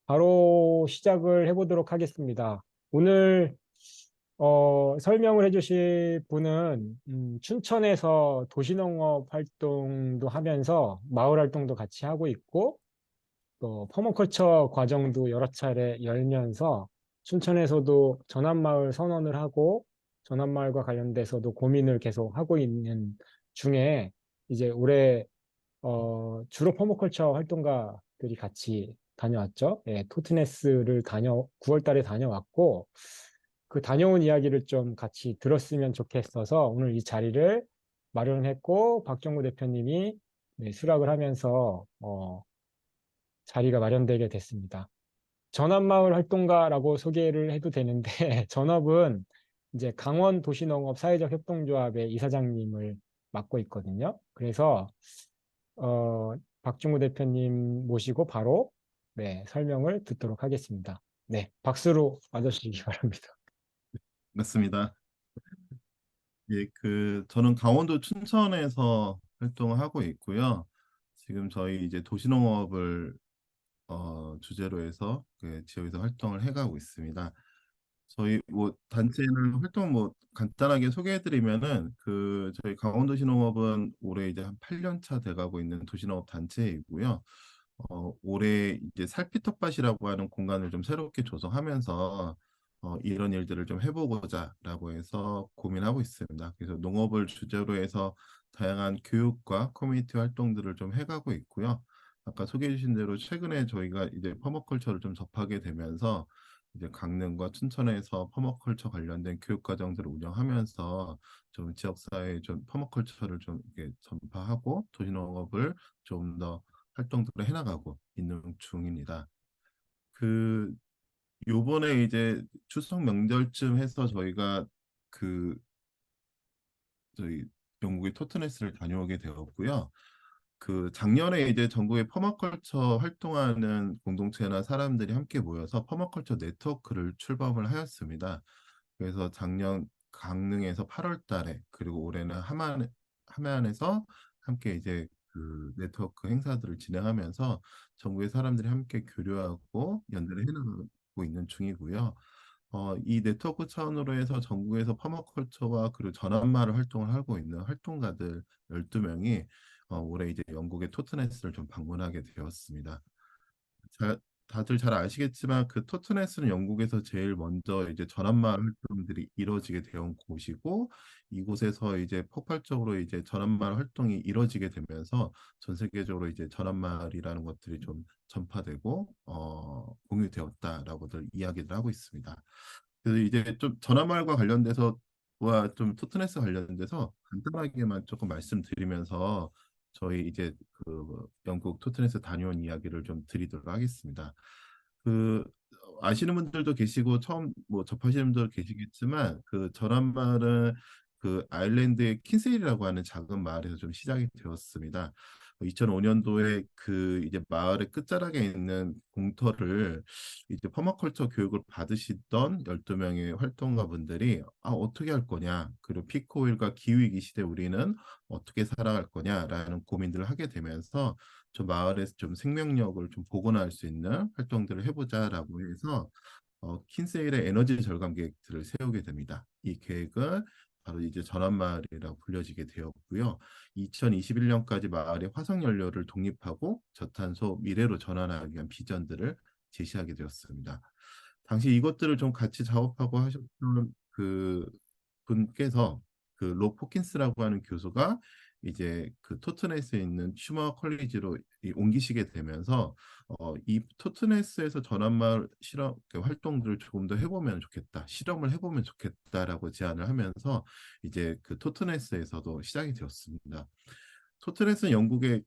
바로 시작을 해보도록 하겠습니다. 오늘 설명을 해주실 분은 춘천에서 도시농업 활동도 하면서 마을 활동도 같이 하고 있고 또 퍼머컬처 과정도 여러 차례 열면서 춘천에서도 전환마을 선언을 하고 전환마을과 관련돼서도 고민을 계속 하고 있는 중에 이제 올해 주로 퍼머컬처 활동가들이 같이 다녀왔죠. 예, 토트네스를 9월 달에 다녀왔고, 그 다녀온 이야기를 좀 같이 들었으면 좋겠어서 오늘 이 자리를 마련했고, 박정구 대표님이 네, 수락을 하면서, 자리가 마련되게 됐습니다. 전업마을 활동가라고 소개를 해도 되는데, 전업은 이제 강원 도시농업 사회적 협동조합의 이사장님을 맡고 있거든요. 그래서 박중구 대표님 모시고 바로 네, 설명을 듣도록 하겠습니다. 네, 박수로 맞아주시기 바랍니다. 맞습니다. 예, 저는 강원도 춘천에서 활동을 하고 있고요. 지금 저희 이제 도시농업을 주제로 해서 그 지역에서 활동을 해가고 있습니다. 저희 뭐 단체는 활동 뭐 간단하게 소개해드리면은 저희 강원도시농업은 올해 이제 한 8년 차 돼가고 있는 도시농업 단체이고요. 올해 이제 살피떡밭이라고 하는 공간을 좀 새롭게 조성하면서 이런 일들을 좀 해보고자라고 해서 고민하고 있습니다. 그래서 농업을 주제로 해서 다양한 교육과 커뮤니티 활동들을 좀 해가고 있고요. 아까 소개해 주신 대로 최근에 저희가 이제 퍼머컬처를 좀 접하게 되면서 이제 강릉과 춘천에서 퍼머컬처 관련된 교육 과정들을 운영하면서 좀 지역사회에 좀 퍼머컬처를 좀 이렇게 전파하고 도시농업을 좀더 활동들을 해나가고 있는 중입니다. 그 요번에 이제 추석 명절쯤 해서 저희가 그 저희 영국의 토트네스를 다녀오게 되었고요. 작년에 이제 전국의 퍼마컬처 활동하는 공동체나 사람들이 함께 모여서 퍼마컬처 네트워크를 출범을 하였습니다. 그래서 작년 강릉에서 8월 달에 그리고 올해는 함안에서 함께 이제 그 네트워크 행사들을 진행하면서 전국의 사람들이 함께 교류하고 연대를 해나가고 있는 중이고요. 이 네트워크 차원으로 해서 전국에서 퍼마컬처와 그리고 전환마을 활동을 하고 있는 활동가들 12명이 올해 이제 영국의 토트네스를 좀 방문하게 되었습니다. 자, 다들 잘 아시겠지만 토트네스는 영국에서 제일 먼저 이제 전환마을 활동들이 이루어지게 되온 곳이고 이곳에서 이제 폭발적으로 이제 전환마을 활동이 이루어지게 되면서 전 세계적으로 이제 전환마을이라는 것들이 좀 전파되고 공유되었다라고들 이야기를 하고 있습니다. 그래서 이제 좀 전환마을과 관련돼서 와좀 토트네스 관련돼서 간단하게만 조금 말씀드리면서 저희 이제 영국 토트네스 다녀온 이야기를 좀 드리도록 하겠습니다. 그 아시는 분들도 계시고 처음 뭐 접하시는 분들 계시겠지만 전환마을은 아일랜드의 킨세일이라고 하는 작은 마을에서 좀 시작이 되었습니다. 2005년도에 이제 마을의 끝자락에 있는 공터를 이제 퍼마컬처 교육을 받으시던 12명의 활동가분들이 어떻게 할 거냐, 그리고 피크오일과 기후위기 시대 우리는 어떻게 살아갈 거냐라는 고민들을 하게 되면서 저 마을에서 좀 생명력을 좀 복원할 수 있는 활동들을 해보자라고 해서 킨세일의 에너지 절감 계획들을 세우게 됩니다. 이 계획은 바로 이제 전환마을이라고 불려지게 되었고요. 2021년까지 마을의 화석연료를 독립하고 저탄소 미래로 전환하기 위한 비전들을 제시하게 되었습니다. 당시 이것들을 좀 같이 작업하고 하셨던 분께서 로 포킨스라고 하는 교수가 이제 토트네스에 있는 슈머 컬리지로 옮기시게 되면서 이 토트네스에서 전환마을 실험 활동들을 조금 더 해보면 좋겠다, 실험을 해보면 좋겠다라고 제안을 하면서 이제 토트네스에서도 시작이 되었습니다. 토트넷은 영국의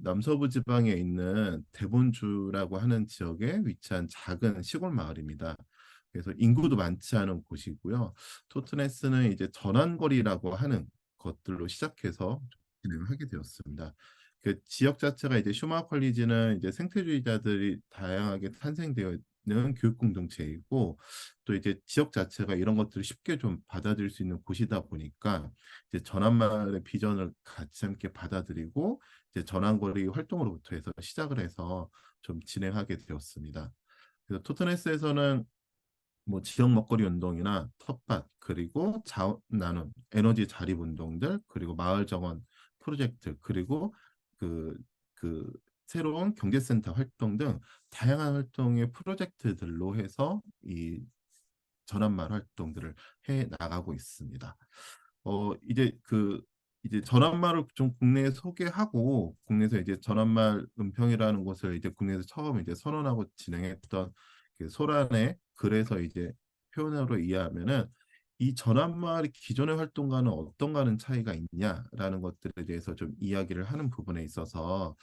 남서부 지방에 있는 데본주라고 하는 지역에 위치한 작은 시골 마을입니다. 그래서 인구도 많지 않은 곳이고요. 토트네스는 이제 전환거리라고 하는 것들로 시작해서 진행을 하게 되었습니다. 지역 자체가 이제 슈마 컬리지는 이제 생태주의자들이 다양하게 탄생되어 있는 교육 공동체이고 또 이제 지역 자체가 이런 것들을 쉽게 좀 받아들일 수 있는 곳이다 보니까 이제 전환마을의 비전을 같이 함께 받아들이고 이제 전환거리 활동으로부터 해서 시작을 해서 좀 진행하게 되었습니다. 그래서 토트네스에서는 뭐 지역 먹거리 운동이나 텃밭 그리고 자원 나눔, 에너지 자립 운동들 그리고 마을 정원 프로젝트 그리고 그, 그 새로운 경제센터 활동 등 다양한 활동의 프로젝트들로 해서 이 전환마을 활동들을 해 나가고 있습니다. 이제 전환마을 좀 국내에 소개하고 국내에서 이제 전환마을 은평이라는 곳을 이제 국내에서 처음 이제 선언하고 진행했던 그 소란의 글에서 이제 표현으로 이해하면은 이 전환마을이 기존의 활동과는 어떤가는 차이가 있냐라는 것들에 대해서 좀 이야기를 하는 부분에 있어서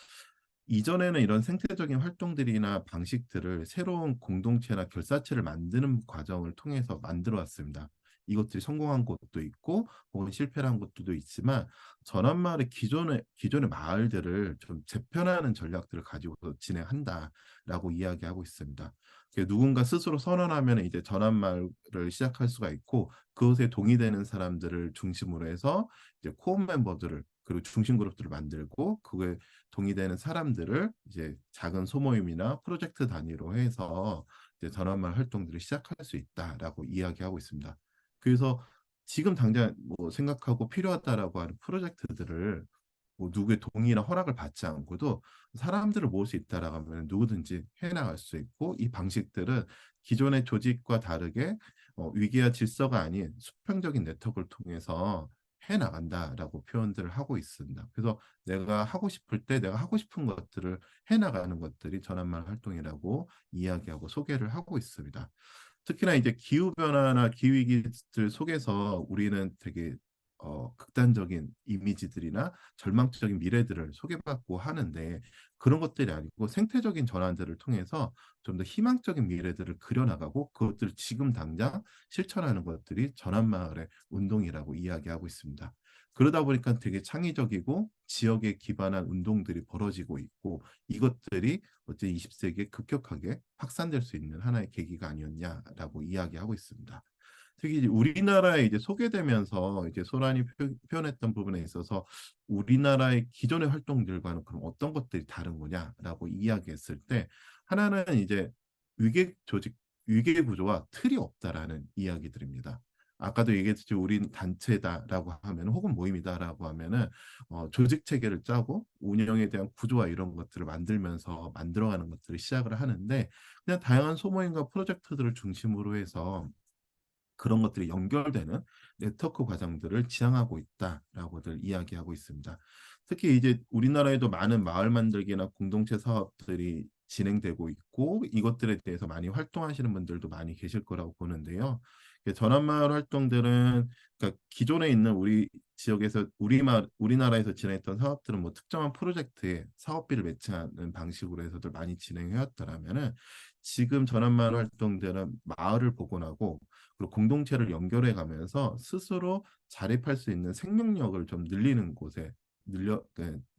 이전에는 이런 생태적인 활동들이나 방식들을 새로운 공동체나 결사체를 만드는 과정을 통해서 만들어 왔습니다. 이것들이 성공한 곳도 있고 혹은 실패를 한 곳들도 있지만 전환마을의 기존의 마을들을 좀 재편하는 전략들을 가지고 진행한다라고 이야기하고 있습니다. 누군가 스스로 선언하면 이제 전환마을을 시작할 수가 있고 그것에 동의되는 사람들을 중심으로 해서 이제 코어 멤버들을 그리고 중심 그룹들을 만들고 그거에 동의되는 사람들을 이제 작은 소모임이나 프로젝트 단위로 해서 이제 전환마을 활동들을 시작할 수 있다라고 이야기하고 있습니다. 그래서 지금 당장 뭐 생각하고 필요하다라고 하는 프로젝트들을 뭐 누구의 동의나 허락을 받지 않고도 사람들을 모을 수 있다라고 하면 누구든지 해나갈 수 있고 이 방식들은 기존의 조직과 다르게 위계와 질서가 아닌 수평적인 네트워크를 통해서 해나간다라고 표현들을 하고 있습니다. 그래서 내가 하고 싶을 때 내가 하고 싶은 것들을 해나가는 것들이 전환마을 활동이라고 이야기하고 소개를 하고 있습니다. 특히나 이제 기후변화나 기후위기들 속에서 우리는 되게 극단적인 이미지들이나 절망적인 미래들을 소개받고 하는데 그런 것들이 아니고 생태적인 전환들을 통해서 좀 더 희망적인 미래들을 그려나가고 그것들을 지금 당장 실천하는 것들이 전환마을의 운동이라고 이야기하고 있습니다. 그러다 보니까 되게 창의적이고 지역에 기반한 운동들이 벌어지고 있고 이것들이 어째 20세기에 급격하게 확산될 수 있는 하나의 계기가 아니었냐라고 이야기하고 있습니다. 특히 이제 우리나라에 이제 소개되면서 이제 소란이 표현했던 부분에 있어서 우리나라의 기존의 활동들과는 그럼 어떤 것들이 다른 거냐라고 이야기했을 때 하나는 이제 위계 조직, 위계 구조와 틀이 없다라는 이야기들입니다. 아까도 얘기했듯이 우린 단체다라고 하면 혹은 모임이다라고 하면은 조직 체계를 짜고 운영에 대한 구조와 이런 것들을 만들면서 만들어가는 것들을 시작을 하는데 그냥 다양한 소모임과 프로젝트들을 중심으로 해서 그런 것들이 연결되는 네트워크 과정들을 지향하고 있다라고들 이야기하고 있습니다. 특히 이제 우리나라에도 많은 마을 만들기나 공동체 사업들이 진행되고 있고 이것들에 대해서 많이 활동하시는 분들도 많이 계실 거라고 보는데요. 전환마을 활동들은 그러니까 기존에 있는 우리 지역에서 우리나라에서 진행했던 사업들은 뭐 특정한 프로젝트에 사업비를 매칭하는 방식으로 해서들 많이 진행해왔더라면은 지금 전환마을 활동들은 마을을 복원하고 그리고 공동체를 연결해 가면서 스스로 자립할 수 있는 생명력을 좀 늘리는 곳에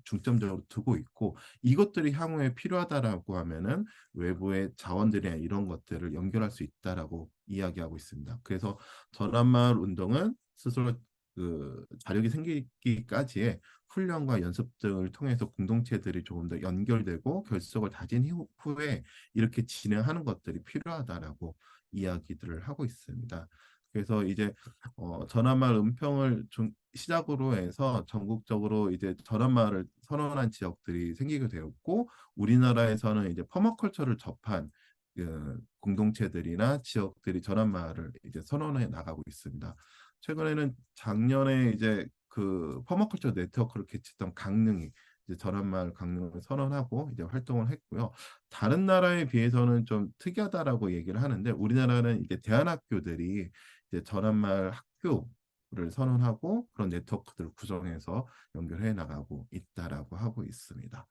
중점적으로 두고 있고 이것들이 향후에 필요하다라고 하면은 외부의 자원들이나 이런 것들을 연결할 수 있다라고 이야기하고 있습니다. 그래서 전환마을 운동은 스스로 그 자력이 생기기까지의 훈련과 연습 등을 통해서 공동체들이 조금 더 연결되고 결속을 다진 후에 이렇게 진행하는 것들이 필요하다라고 이야기들을 하고 있습니다. 그래서 이제 전환마을 은평을 시작으로 해서 전국적으로 이제 전환마을을 선언한 지역들이 생기게 되었고 우리나라에서는 이제 퍼마컬처를 접한 공동체들이나 지역들이 전환마을을 이제 선언해 나가고 있습니다. 최근에는 작년에 이제 그 퍼마컬처 네트워크를 개최했던 강릉이 이제 전환마을 강릉을 선언하고 이제 활동을 했고요. 다른 나라에 비해서는 좀 특이하다라고 얘기를 하는데 우리나라는 이제 대안학교들이 이제 전환마을 학교를 선언하고 그런 네트워크들을 구성해서 연결해 나가고 있다라고 하고 있습니다.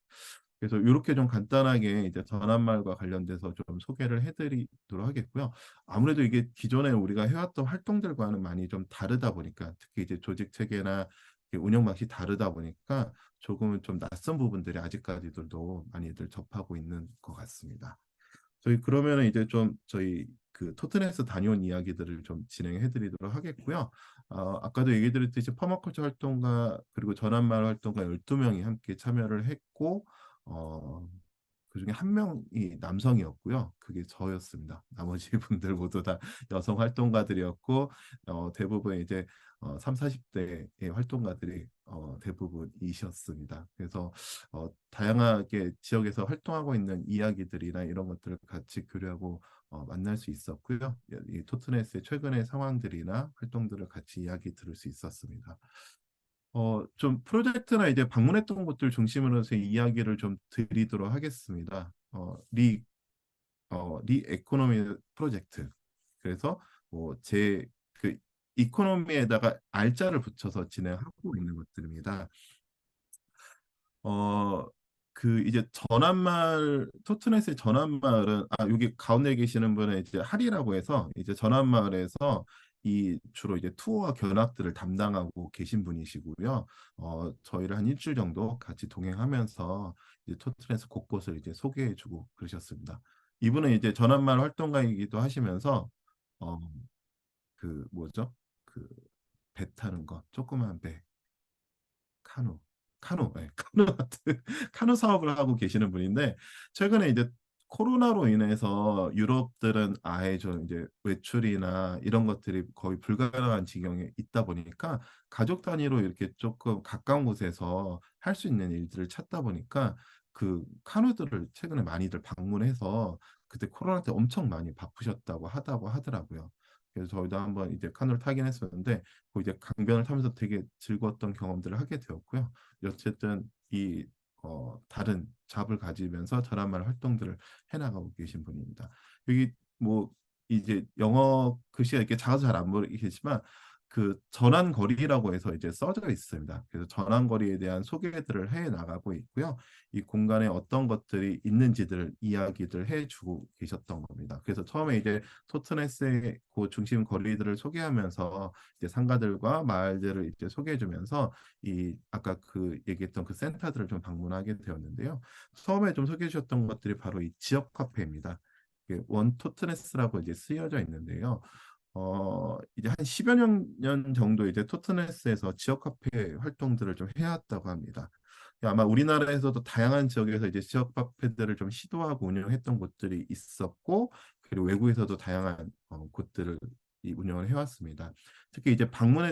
그래서 이렇게 좀 간단하게 이제 전환마을과 관련돼서 좀 소개를 해드리도록 하겠고요. 아무래도 이게 기존에 우리가 해왔던 활동들과는 많이 좀 다르다 보니까 특히 이제 조직 체계나 운영 방식이 다르다 보니까 조금은 좀 낯선 부분들이 아직까지도 많이들 접하고 있는 것 같습니다. 저희 그러면은 이제 좀 저희 그 토트넘에서 다녀온 이야기들을 좀 진행해 드리도록 하겠고요. 아까도 얘기 드렸듯이 퍼마컬처 활동가 그리고 전환마을 활동가 12명이 함께 참여를 했고 어, 그중에 한 명이 남성이었고요. 그게 저였습니다. 나머지 분들 모두 다 여성 활동가들이었고 대부분 이제 3, 40대의 활동가들이 대부분이셨습니다. 그래서 다양하게 지역에서 활동하고 있는 이야기들이나 이런 것들을 같이 교류하고 만날 수 있었고요. 이 토트넷의 최근의 상황들이나 활동들을 같이 이야기 들을 수 있었습니다. 좀 프로젝트나 이제 방문했던 곳들 중심으로 해서 이야기를 좀 드리도록 하겠습니다. 리 에코노미 프로젝트. 그래서 제 그 이코노미에다가 알자를 붙여서 진행하고 있는 것들입니다. 어, 이제 토트넷의 전환마을은, 여기 가운데 계시는 분은 이제 하리라고 해서, 이제 전환마을에서 주로 이제 투어와 견학들을 담당하고 계신 분이시고요. 저희를 한 일주일 정도 같이 동행하면서 이제 토트넷 곳곳을 이제 소개해주고 그러셨습니다. 이분은 이제 전환마을 활동가이기도 하시면서, 어, 뭐죠? 그, 배 타는 거, 조그만 배, 카누, 카누 카누 사업을 하고 계시는 분인데 최근에 이제 코로나로 인해서 유럽들은 아예 좀 이제 외출이나 이런 것들이 거의 불가능한 지경에 있다 보니까 가족 단위로 이렇게 조금 가까운 곳에서 할 수 있는 일들을 찾다 보니까 그 카누들을 최근에 많이들 방문해서 그때 코로나 때 엄청 많이 바쁘셨다고 하더라고요. 그래서 저희도 한번 이제 카누를 타긴 했었는데 이제 강변을 타면서 되게 즐거웠던 경험들을 하게 되었고요. 어쨌든 다른 잡을 가지면서 저란말 활동들을 해나가고 계신 분입니다. 여기 뭐 이제 영어 글씨가 이렇게 작아서 잘 안 보이겠지만 그 전환거리라고 해서 이제 써져 있습니다. 그래서 전환거리에 대한 소개들을 해 나가고 있고요. 이 공간에 어떤 것들이 있는지들 이야기들 해주고 계셨던 겁니다. 그래서 처음에 이제 토트네스의 그 중심 거리들을 소개하면서 이제 상가들과 마을들을 이제 소개해주면서 아까 그 얘기했던 그 센터들을 좀 방문하게 되었는데요. 처음에 좀 소개해 주셨던 것들이 바로 이 지역 카페입니다. 원 토트네스라고 이제 쓰여져 있는데요. 이제 한 10여 년 정도 이제 토트네스에서 지역 카페 활동들을 좀 해왔다고 합니다. 아마 우리나라에서도 다양한 지역에서 이제 지역 카페들을 좀 시도하고 운영했던 곳들이 있었고, 그리고 외국에서도 다양한 곳들을 운영을 해왔습니다. 특히 이제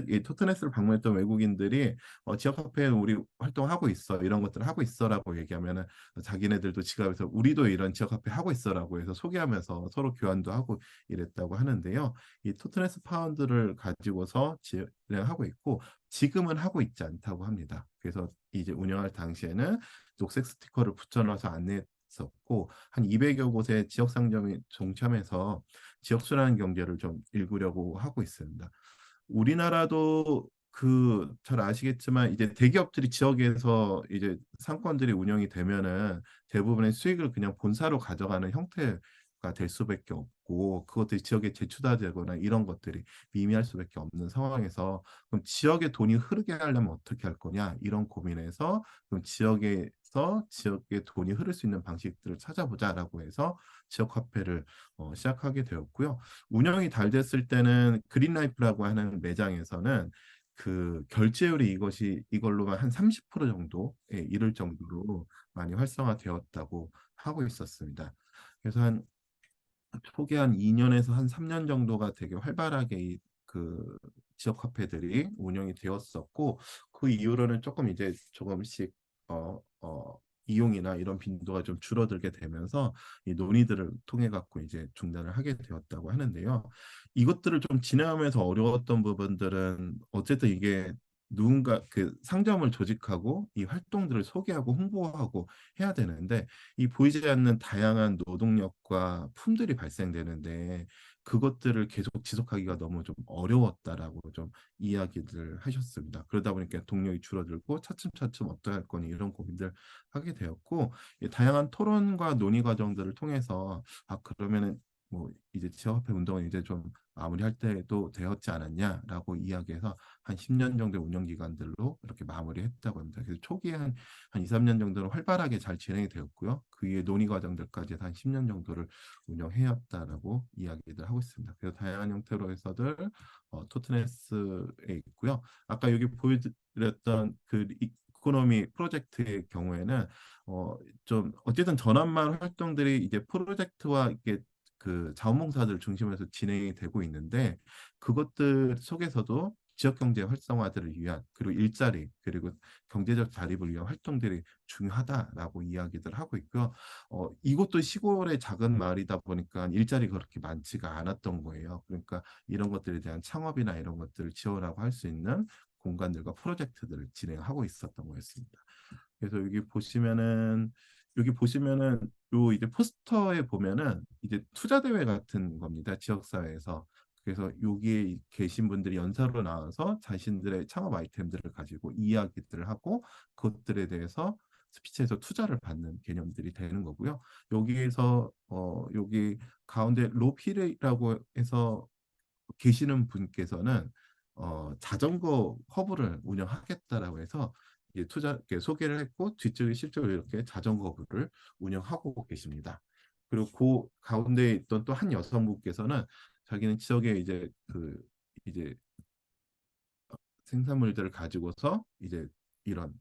이 토트네스를 방문했던 외국인들이 지역 카페에 우리 활동하고 있어 이런 것들을 하고 있어라고 얘기하면은 자기네들도 지갑에서 우리도 이런 지역 카페 하고 있어라고 해서 소개하면서 서로 교환도 하고 이랬다고 하는데요. 이 토트네스 파운드를 가지고서 진행하고 있고 지금은 하고 있지 않다고 합니다. 그래서 이제 운영할 당시에는 녹색 스티커를 붙여놔서 안내했었고 한 200여 곳의 지역 상점이 동참해서 지역 순환 경제를 좀 일구려고 하고 있습니다. 우리나라도 잘 아시겠지만 이제 대기업들이 지역에서 이제 상권들이 운영이 되면은 대부분의 수익을 그냥 본사로 가져가는 형태가 될 수밖에 없고 그것들이 지역에 재투자되거나 이런 것들이 미미할 수밖에 없는 상황에서 그럼 지역에 돈이 흐르게 하려면 어떻게 할 거냐 이런 고민에서 그럼 지역에 돈이 흐를 수 있는 방식들을 찾아보자라고 해서 지역 화폐를 시작하게 되었고요. 운영이 잘 됐을 때는 그린라이프라고 하는 매장에서는 그 결제율이 이걸로만 한 30% 정도에 이를 정도로 많이 활성화되었다고 하고 있었습니다. 그래서 초기 한 2년에서 한 3년 정도가 되게 활발하게 그 지역 카페들이 운영이 되었었고 그 이후로는 조금 이제 조금씩 이용이나 이런 빈도가 좀 줄어들게 되면서 이 논의들을 통해 갖고 이제 중단을 하게 되었다고 하는데요. 이것들을 좀 진행하면서 어려웠던 부분들은 어쨌든 이게 누군가 그 상점을 조직하고 이 활동들을 소개하고 홍보하고 해야 되는데 이 보이지 않는 다양한 노동력과 품들이 발생되는데 그것들을 계속 지속하기가 너무 좀 어려웠다라고 좀 이야기를 하셨습니다. 그러다 보니까 동력이 줄어들고 차츰차츰 어떻게 할 거니 이런 고민들 하게 되었고 이 다양한 토론과 논의 과정들을 통해서 그러면은 뭐 이제 지역화폐 운동은 이제 좀 마무리할 때도 되었지 않았냐라고 이야기해서 한 10년 정도의 운영 기간들로 이렇게 마무리했다고 합니다. 그래서 초기에 한 2, 3년 정도는 활발하게 잘 진행이 되었고요. 그 위에 논의 과정들까지 한 10년 정도를 운영해왔다라고 이야기들 하고 있습니다. 그래서 다양한 형태로 해서들 토트네스에 있고요. 아까 여기 보여드렸던 이코노미 프로젝트의 경우에는 좀 어쨌든 전환마을 활동들이 이제 프로젝트와 이게 그 자원봉사들 중심으로 해서 진행이 되고 있는데 그것들 속에서도 지역 경제 활성화들을 위한 그리고 일자리 그리고 경제적 자립을 위한 활동들이 중요하다라고 이야기들 하고 있고요. 이곳도 시골의 작은 마을이다 보니까 일자리가 그렇게 많지가 않았던 거예요. 그러니까 이런 것들에 대한 창업이나 이런 것들을 지원하고 할 수 있는 공간들과 프로젝트들을 진행하고 있었던 거였습니다. 그래서 여기 보시면은 요 이제 포스터에 보면은 이제 투자 대회 같은 겁니다. 지역 사회에서. 그래서 여기에 계신 분들이 연사로 나와서 자신들의 창업 아이템들을 가지고 이야기들을 하고 그것들에 대해서 스피치에서 투자를 받는 개념들이 되는 거고요. 여기에서 여기 가운데 로피라고 해서 계시는 분께서는 자전거 허브를 운영하겠다라고 해서 이제 투자 이렇게 소개를 했고 뒤쪽에 실제로 이렇게 자전거 허브를 운영하고 계십니다. 그리고 그 가운데 있던 또 한 여성분께서는 자기는 지역에 이제 이제 생산물들을 가지고서 이제 이런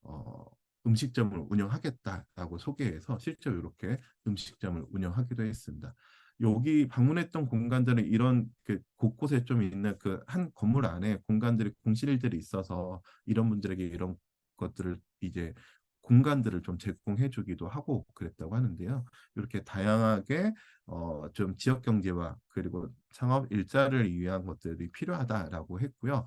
어, 음식점을 운영하겠다라고 소개해서 실제로 이렇게 음식점을 운영하기도 했습니다. 여기 방문했던 공간들은 이런 그 곳곳에 좀 있는 그 한 건물 안에 공간들이 공실들이 있어서 이런 분들에게 이런 것들을 이제 공간들을 좀 제공해 주기도 하고 그랬다고 하는데요. 이렇게 다양하게 좀 지역 경제와 그리고 창업 일자리를 위한 것들이 필요하다라고 했고요.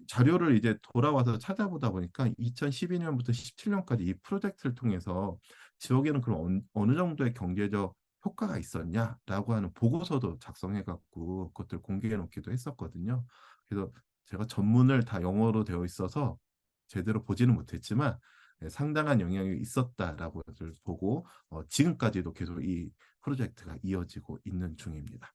자료를 이제 돌아와서 찾아보다 보니까 2012년부터 17년까지 이 프로젝트를 통해서 지역에는 그럼 어느 정도의 경제적 효과가 있었냐라고 하는 보고서도 작성해 갖고 그것들 공개해 놓기도 했었거든요. 그래서 제가 전문을 다 영어로 되어 있어서 제대로 보지는 못했지만 상당한 영향이 있었다라고 보고 지금까지도 계속 이 프로젝트가 이어지고 있는 중입니다.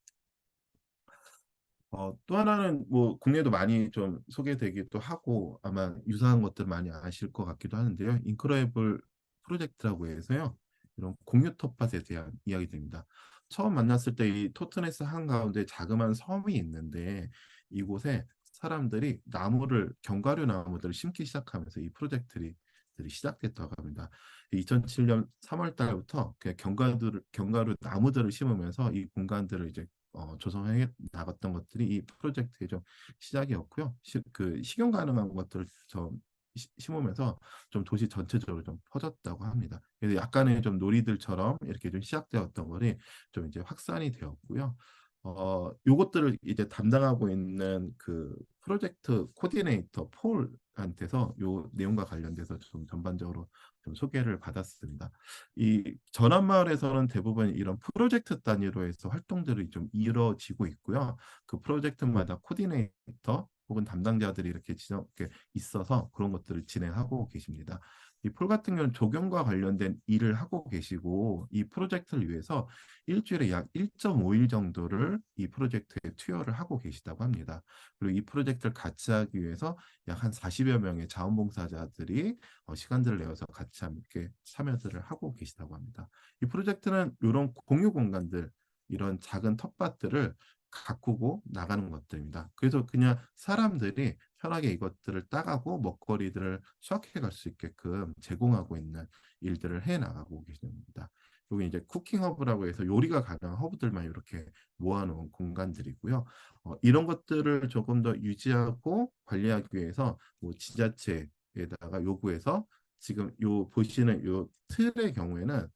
또 하나는 뭐 국내도 많이 좀 소개되기도 하고 아마 유사한 것들 많이 아실 것 같기도 하는데요. 인크레이블 프로젝트라고 해서요. 이런 공유 텃밭에 대한 이야기입니다. 처음 만났을 때 이 토트네스 한가운데 자그마한 섬이 있는데 이곳에 사람들이 견과류 나무들을 심기 시작하면서 이 프로젝트들이 시작됐다고 합니다. 2007년 3월 달부터 견과류 나무들을 심으면서 이 공간들을 이제 조성해 나갔던 것들이 이 프로젝트의 좀 시작이었고요. 그 식용 가능한 것들을 좀 심으면서 좀 도시 전체적으로 좀 퍼졌다고 합니다. 그래서 약간의 좀 놀이들처럼 이렇게 좀 시작되었던 것이 좀 이제 확산이 되었고요. 요것들을 이제 담당하고 있는 그 프로젝트 코디네이터 폴한테서 요 내용과 관련돼서 좀 전반적으로 좀 소개를 받았습니다. 이 전환마을에서는 대부분 이런 프로젝트 단위로 해서 활동들이 좀 이루어지고 있고요. 그 프로젝트마다 코디네이터 혹은 담당자들이 이렇게 있어서 그런 것들을 진행하고 계십니다. 이 폴 같은 경우는 조경과 관련된 일을 하고 계시고 이 프로젝트를 위해서 일주일에 약 1.5일 정도를 이 프로젝트에 투여를 하고 계시다고 합니다. 그리고 이 프로젝트를 같이 하기 위해서 약 한 40여 명의 자원봉사자들이 시간들을 내어서 같이 함께 참여들을 하고 계시다고 합니다. 이 프로젝트는 이런 공유 공간들, 이런 작은 텃밭들을 가꾸고 나가는 것들입니다. 그래서 그냥 사람들이 편하게 이것들을 따가고 먹거리들을 수확해 갈 수 있게끔 제공하고 있는 일들을 해 나가고 계십니다. 여기 이제 쿠킹 허브라고 해서 요리가 가능한 허브들만 이렇게 모아놓은 공간들이고요. 이런 것들을 조금 더 유지하고 관리하기 위해서 뭐 지자체에다가 요구해서 지금 요 보시는 요 틀의 경우에는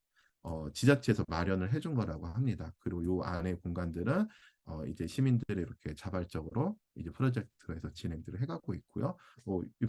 지자체에서 마련을 해준 거라고 합니다. 그리고 요 안에 공간들은 이제 시민들이 이렇게 자발적으로 이제 프로젝트에서 진행들을 해가고 있고요.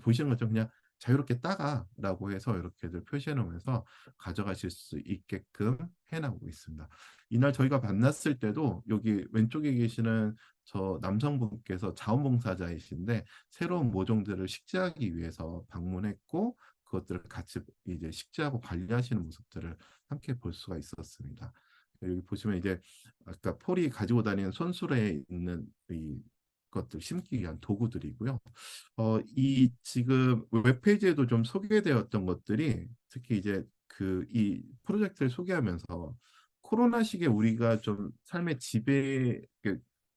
보시는 것처럼 그냥 자유롭게 따가라고 해서 이렇게들 표시해 놓으면서 가져가실 수 있게끔 해나가고 있습니다. 이날 저희가 만났을 때도 여기 왼쪽에 계시는 저 남성분께서 자원봉사자이신데 새로운 모종들을 식재하기 위해서 방문했고 그것들을 같이 이제 식재하고 관리하시는 모습들을 함께 볼 수가 있었습니다. 여기 보시면 이제 아까 폴이 가지고 다니는 손수레에 있는 이 것들 심기 위한 도구들이고요. 이 지금 웹페이지에도 좀 소개되었던 것들이 특히 이제 이 프로젝트를 소개하면서 코로나 시기에 우리가 좀 삶의 지배,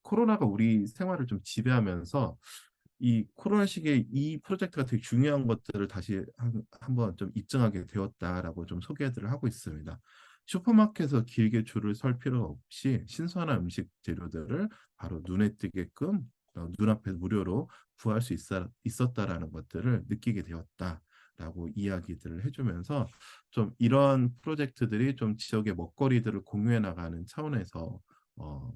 코로나가 우리 생활을 좀 지배하면서 이 코로나 시기에 이 프로젝트가 되게 중요한 것들을 다시 한번 좀 입증하게 되었다라고 좀 소개를 하고 있습니다. 슈퍼마켓에서 길게 줄을 설 필요 없이 신선한 음식 재료들을 바로 눈에 띄게끔 눈앞에 무료로 구할 수 있었다라는 것들을 느끼게 되었다라고 이야기들을 해주면서 좀 이런 프로젝트들이 좀 지역의 먹거리들을 공유해 나가는 차원에서 어,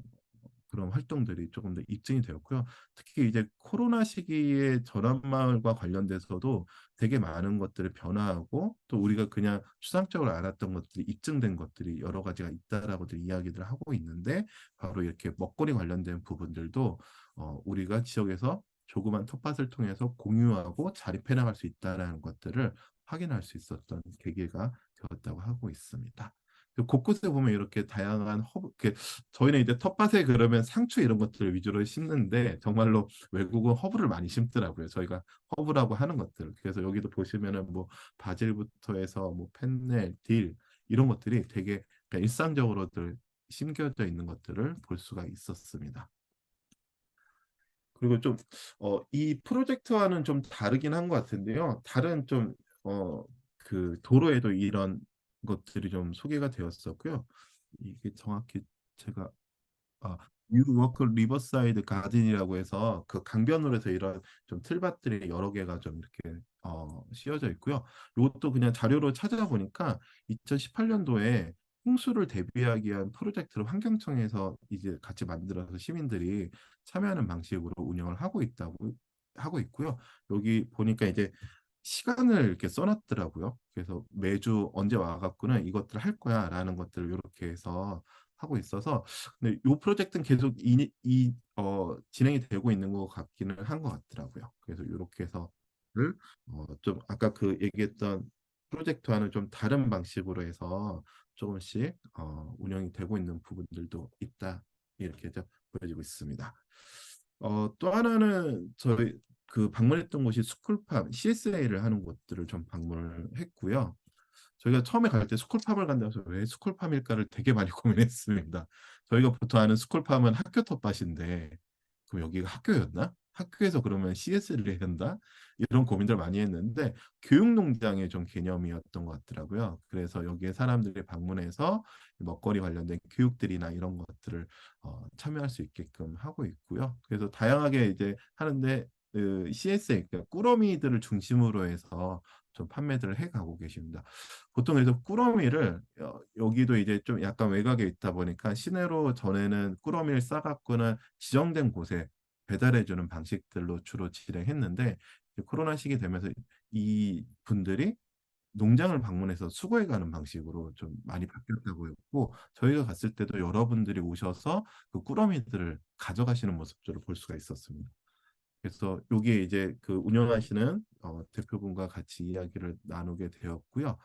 그런 활동들이 조금 더 입증이 되었고요. 특히 이제 코로나 시기에 전환마을과 관련돼서도 되게 많은 것들을 변화하고 또 우리가 그냥 추상적으로 알았던 것들이 입증된 것들이 여러 가지가 있다라고들 이야기를 하고 있는데 바로 이렇게 먹거리 관련된 부분들도 우리가 지역에서 조그만 텃밭을 통해서 공유하고 자립해 나갈 수 있다라는 것들을 확인할 수 있었던 계기가 되었다고 하고 있습니다. 곳곳에 보면 이렇게 다양한 허브, 저희는 이제 텃밭에 그러면 상추 이런 것들을 위주로 심는데 정말로 외국은 허브를 많이 심더라고요. 저희가 허브라고 하는 것들. 그래서 여기도 보시면은 뭐 바질부터 해서 뭐 펜넬, 딜 이런 것들이 되게 그냥 일상적으로들 심겨져 있는 것들을 볼 수가 있었습니다. 그리고 좀 이 프로젝트와는 좀 다르긴 한 것 같은데요. 다른 좀 그 도로에도 이런 것들이 좀 소개가 되었었고요. 이게 정확히 제가 아, 뉴워크 리버사이드 가든이라고 해서 그 강변으로 해서 이런 좀 틀밭들이 여러 개가 좀 이렇게 씌워져 있고요. 이것도 그냥 자료로 찾아보니까 2018년도에 홍수를 대비하기 위한 프로젝트를 환경청에서 이제 같이 만들어서 시민들이 참여하는 방식으로 운영을 하고 있고요. 여기 보니까 이제 시간을 이렇게 써놨더라고요. 그래서 매주 언제 와갖고는 이것들을 할 거야라는 것들을 이렇게 해서 하고 있어서 근데 이 프로젝트는 계속 진행이 되고 있는 것 같기는 한 것 같더라고요. 그래서 이렇게 해서 좀 아까 그 얘기했던 프로젝트와는 좀 다른 방식으로 해서 조금씩 운영이 되고 있는 부분들도 있다 이렇게 좀 보여지고 있습니다. 또 하나는 저희 그 방문했던 곳이 스쿨팜 CSA를 하는 곳들을 좀 방문을 했고요. 저희가 처음에 갈 때 스쿨팜을 간다고 해서 왜 스쿨팜일까를 되게 많이 고민했습니다. 저희가 보통 아는 스쿨팜은 학교 텃밭인데 그럼 여기가 학교였나? 학교에서 그러면 CS를 해야 된다? 이런 고민들 많이 했는데 교육농장의 좀 개념이었던 것 같더라고요. 그래서 여기에 사람들이 방문해서 먹거리 관련된 교육들이나 이런 것들을 참여할 수 있게끔 하고 있고요. 그래서 다양하게 이제 하는데 그 CSA, 그러니까 꾸러미들을 중심으로 해서 좀 판매들을 해가고 계십니다. 보통 그래서 꾸러미를 여기도 이제 좀 약간 외곽에 있다 보니까 시내로 전에는 꾸러미를 싸갖고는 지정된 곳에 배달해주는 방식들로 주로 진행했는데 이제 코로나 시기 되면서 이 분들이 농장을 방문해서 수거해가는 방식으로 좀 많이 바뀌었다고 했고 저희가 갔을 때도 여러분들이 오셔서 그 꾸러미들을 가져가시는 모습들을 볼 수가 있었습니다. 그래서 여기에 이제 그 운영하시는 대표분과 같이 이야기를 나누게 되었고요.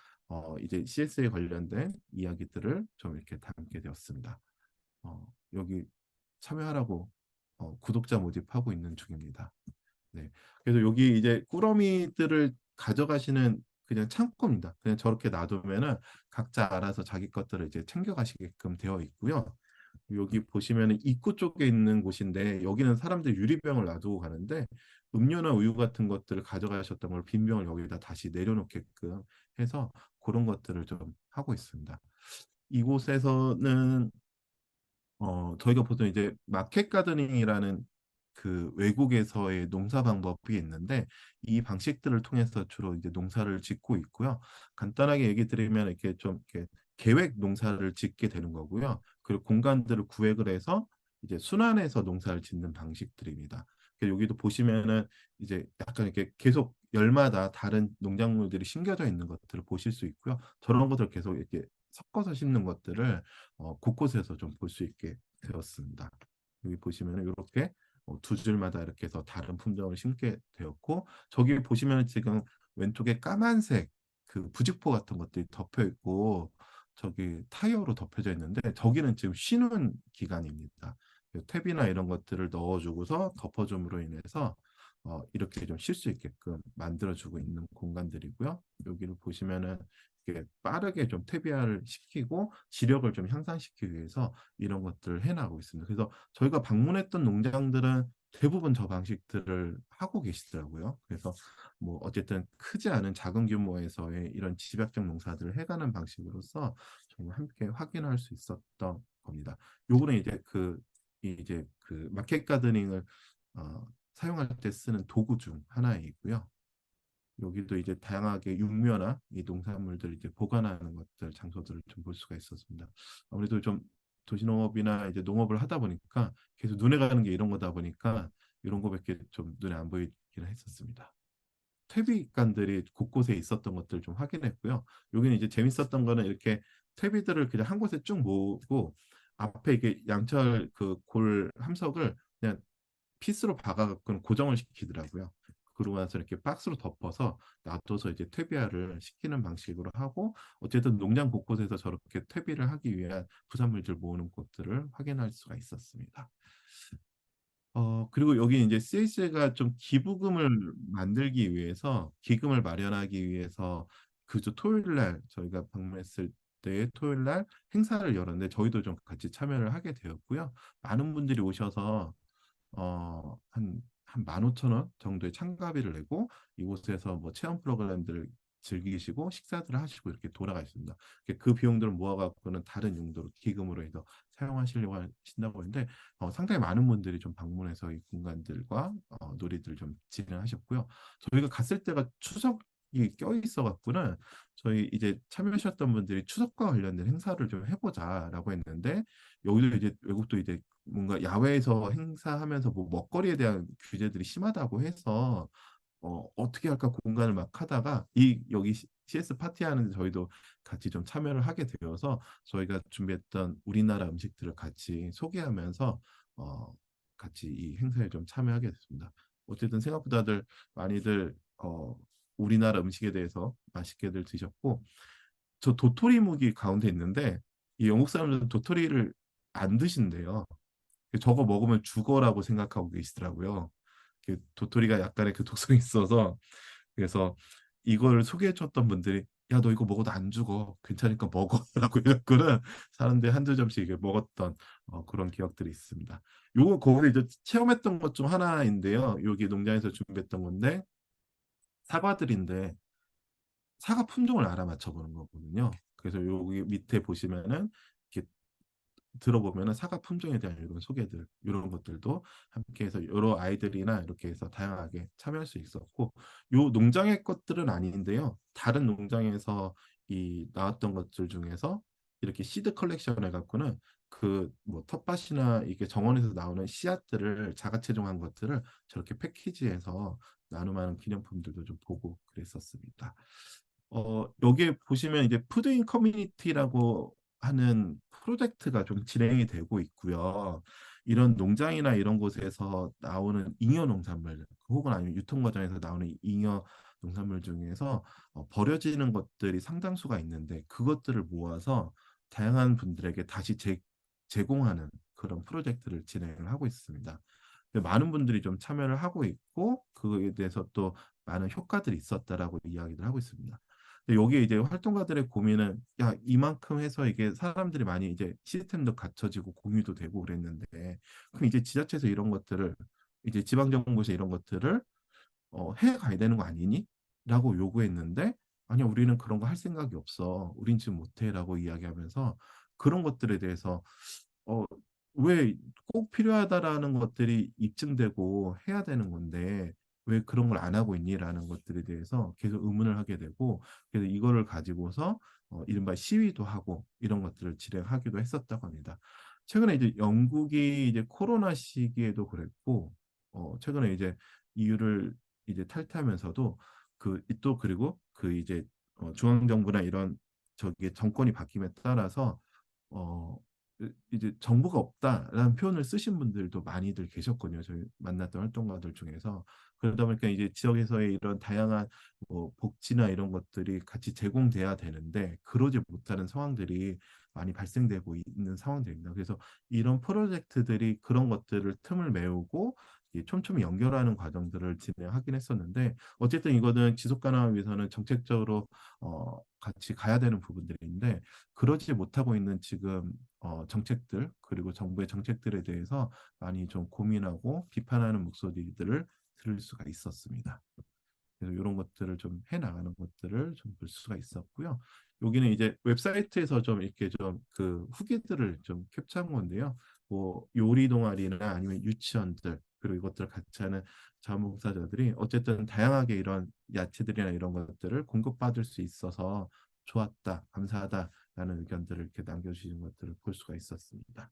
이제 CS에 관련된 이야기들을 좀 이렇게 담게 되었습니다. 여기 참여하라고 구독자 모집하고 있는 중입니다. 네. 그래서 여기 이제 꾸러미들을 가져가시는 그냥 창고입니다. 그냥 저렇게 놔두면은 각자 알아서 자기 것들을 이제 챙겨가시게끔 되어 있고요. 여기 보시면은 입구 쪽에 있는 곳인데 여기는 사람들이 유리병을 놔두고 가는데 음료나 우유 같은 것들을 가져가셨던 걸 빈 병을 여기다 다시 내려놓게끔 해서 그런 것들을 좀 하고 있습니다. 이곳에서는 저희가 보통 이제 마켓 가드닝이라는 그 외국에서의 농사 방법이 있는데 이 방식들을 통해서 주로 이제 농사를 짓고 있고요. 간단하게 얘기 드리면 이렇게 좀 이렇게 계획 농사를 짓게 되는 거고요. 그리고 공간들을 구획을 해서 이제 순환해서 농사를 짓는 방식들입니다. 여기도 보시면은 이제 약간 이렇게 계속 열마다 다른 농작물들이 심겨져 있는 것들을 보실 수 있고요. 저런 것들을 계속 이렇게 섞어서 심는 것들을 곳곳에서 좀 볼 수 있게 되었습니다. 여기 보시면 이렇게 두 줄마다 이렇게 해서 다른 품종을 심게 되었고 저기 보시면 지금 왼쪽에 까만색 그 부직포 같은 것들이 덮여 있고 저기 타이어로 덮여져 있는데 저기는 지금 쉬는 기간입니다. 탭이나 이런 것들을 넣어주고서 덮어줌으로 인해서 이렇게 좀 쉴 수 있게끔 만들어주고 있는 공간들이고요. 여기를 보시면은 이렇게 빠르게 좀 퇴비화를 시키고 지력을 좀 향상시키기 위해서 이런 것들을 해나가고 있습니다. 그래서 저희가 방문했던 농장들은 대부분 저 방식들을 하고 계시더라고요. 그래서 뭐 어쨌든 크지 않은 작은 규모에서의 이런 집약적 농사들을 해가는 방식으로서 정말 함께 확인할 수 있었던 겁니다. 요거는 이제 그 마켓 가드닝을 사용할 때 쓰는 도구 중 하나이고요. 여기도 이제 다양하게 육묘나 이 농산물들 이제 보관하는 것들 장소들을 좀 볼 수가 있었습니다. 아무래도 좀 도시농업이나 이제 농업을 하다 보니까 계속 눈에 가는 게 이런 거다 보니까 이런 거밖에 좀 눈에 안 보이기는 했었습니다. 퇴비관들이 곳곳에 있었던 것들 좀 확인했고요. 여기는 이제 재밌었던 거는 이렇게 퇴비들을 그냥 한 곳에 쭉 모으고 앞에 이게 양철 그 골 함석을 그냥 피스로 박아갖고 고정을 시키더라고요. 그러고 나서 이렇게 박스로 덮어서 놔둬서 이제 퇴비화를 시키는 방식으로 하고 어쨌든 농장 곳곳에서 저렇게 퇴비를 하기 위한 부산물들 모으는 곳들을 확인할 수가 있었습니다. 그리고 여기 이제 CH가 좀 기부금을 만들기 위해서 기금을 마련하기 위해서 그저 토요일 날 저희가 방문했을 때 토요일 날 행사를 열었는데 저희도 좀 같이 참여를 하게 되었고요. 많은 분들이 오셔서 한 15,000원 정도의 참가비를 내고 이곳에서 뭐 체험 프로그램들을 즐기시고 식사들을 하시고 이렇게 돌아가 있습니다. 그 비용들을 모아갖고는 다른 용도로 기금으로 해서 사용하시려고 하신다고 하는데 상당히 많은 분들이 좀 방문해서 이 공간들과 놀이들 좀 진행하셨고요. 저희가 갔을 때가 추석이 껴있어 갖고는 저희 이제 참여하셨던 분들이 추석과 관련된 행사를 좀 해보자라고 했는데 여기도 이제 외국도 이제 뭔가 야외에서 행사하면서 뭐 먹거리에 대한 규제들이 심하다고 해서 어떻게 할까 공간을 막 하다가 이 여기 CS 파티 하는데 저희도 같이 좀 참여를 하게 되어서 저희가 준비했던 우리나라 음식들을 같이 소개하면서 어, 같이 이 행사에 좀 참여하게 됐습니다. 어쨌든 생각보다들 많이들 우리나라 음식에 대해서 맛있게들 드셨고 저 도토리 묵이 가운데 있는데 이 영국 사람들은 도토리를 안 드신대요. 저거 먹으면 죽어라고 생각하고 계시더라고요. 도토리가 약간의 그 독성이 있어서 그래서 이걸 소개해 줬던 분들이 야, 너 이거 먹어도 안 죽어. 괜찮으니까 먹어라고 해갖고는 사람들이 한두 점씩 이게 먹었던 그런 기억들이 있습니다. 요거 거기서 이제 체험했던 것 중 하나인데요. 여기 농장에서 준비했던 건데 사과들인데 사과 품종을 알아맞혀 보는 거거든요. 그래서 여기 밑에 보시면은 이렇게 들어보면은 사과 품종에 대한 이런 소개들 이런 것들도 함께해서 여러 아이들이나 이렇게 해서 다양하게 참여할 수 있었고 요 농장의 것들은 아닌데요 다른 농장에서 이 나왔던 것들 중에서 이렇게 시드 컬렉션 해갖고는 그 뭐 텃밭이나 이게 정원에서 나오는 씨앗들을 자가체종한 것들을 저렇게 패키지해서 나눔하는 기념품들도 좀 보고 그랬었습니다. 여기에 보시면 이제 푸드인 커뮤니티라고 하는 프로젝트가 좀 진행이 되고 있고요. 이런 농장이나 이런 곳에서 나오는 잉여 농산물 혹은 아니면 유통 과정에서 나오는 잉여 농산물 중에서 버려지는 것들이 상당수가 있는데 그것들을 모아서 다양한 분들에게 다시 제공하는 그런 프로젝트를 진행을 하고 있습니다. 많은 분들이 좀 참여를 하고 있고 그에 대해서 또 많은 효과들이 있었다라고 이야기를 하고 있습니다. 근데 여기에 이제 활동가들의 고민은 야 이만큼 해서 이게 사람들이 많이 이제 시스템도 갖춰지고 공유도 되고 그랬는데 그럼 이제 지자체에서 이런 것들을 이제 지방정부에서 이런 것들을 해 가야 되는 거 아니니? 라고 요구했는데 아니야 우리는 그런 거 할 생각이 없어. 우린 지금 못해라고 이야기하면서 그런 것들에 대해서 어, 왜 꼭 필요하다라는 것들이 입증되고 해야 되는 건데 왜 그런 걸 안 하고 있니라는 것들에 대해서 계속 의문을 하게 되고 그래서 이거를 가지고서 이른바 시위도 하고 이런 것들을 진행하기도 했었다고 합니다. 최근에 이제 영국이 이제 코로나 시기에도 그랬고 최근에 이제 이유를 이제 탈퇴하면서도 또 그리고 그 이제 중앙 정부나 이런 저기 정권이 바뀜에 따라서 어 이제 정보가 없다라는 표현을 쓰신 분들도 많이들 계셨거든요. 저희 만났던 활동가들 중에서. 그러다 보니까 이제 지역에서의 이런 다양한 뭐 복지나 이런 것들이 같이 제공돼야 되는데 그러지 못하는 상황들이 많이 발생되고 있는 상황들입니다. 그래서 이런 프로젝트들이 그런 것들을 틈을 메우고 이 촘촘히 연결하는 과정들을 진행하긴 했었는데 어쨌든 이거는 지속 가능을 위해서는 정책적으로 같이 가야 되는 부분들인데 그러지 못하고 있는 지금 정책들 그리고 정부의 정책들에 대해서 많이 좀 고민하고 비판하는 목소리들을 들을 수가 있었습니다. 그래서 이런 것들을 좀 해나가는 것들을 좀 볼 수가 있었고요. 여기는 이제 웹사이트에서 좀 이렇게 좀 그 후기들을 좀 캡처한 건데요. 뭐 요리 동아리나 아니면 유치원들 그리고 이것들을 같이 하는 자원봉사자들이 어쨌든 다양하게 이런 야채들이나 이런 것들을 공급받을 수 있어서 좋았다, 감사하다라는 의견들을 이렇게 남겨주시는 것들을 볼 수가 있었습니다.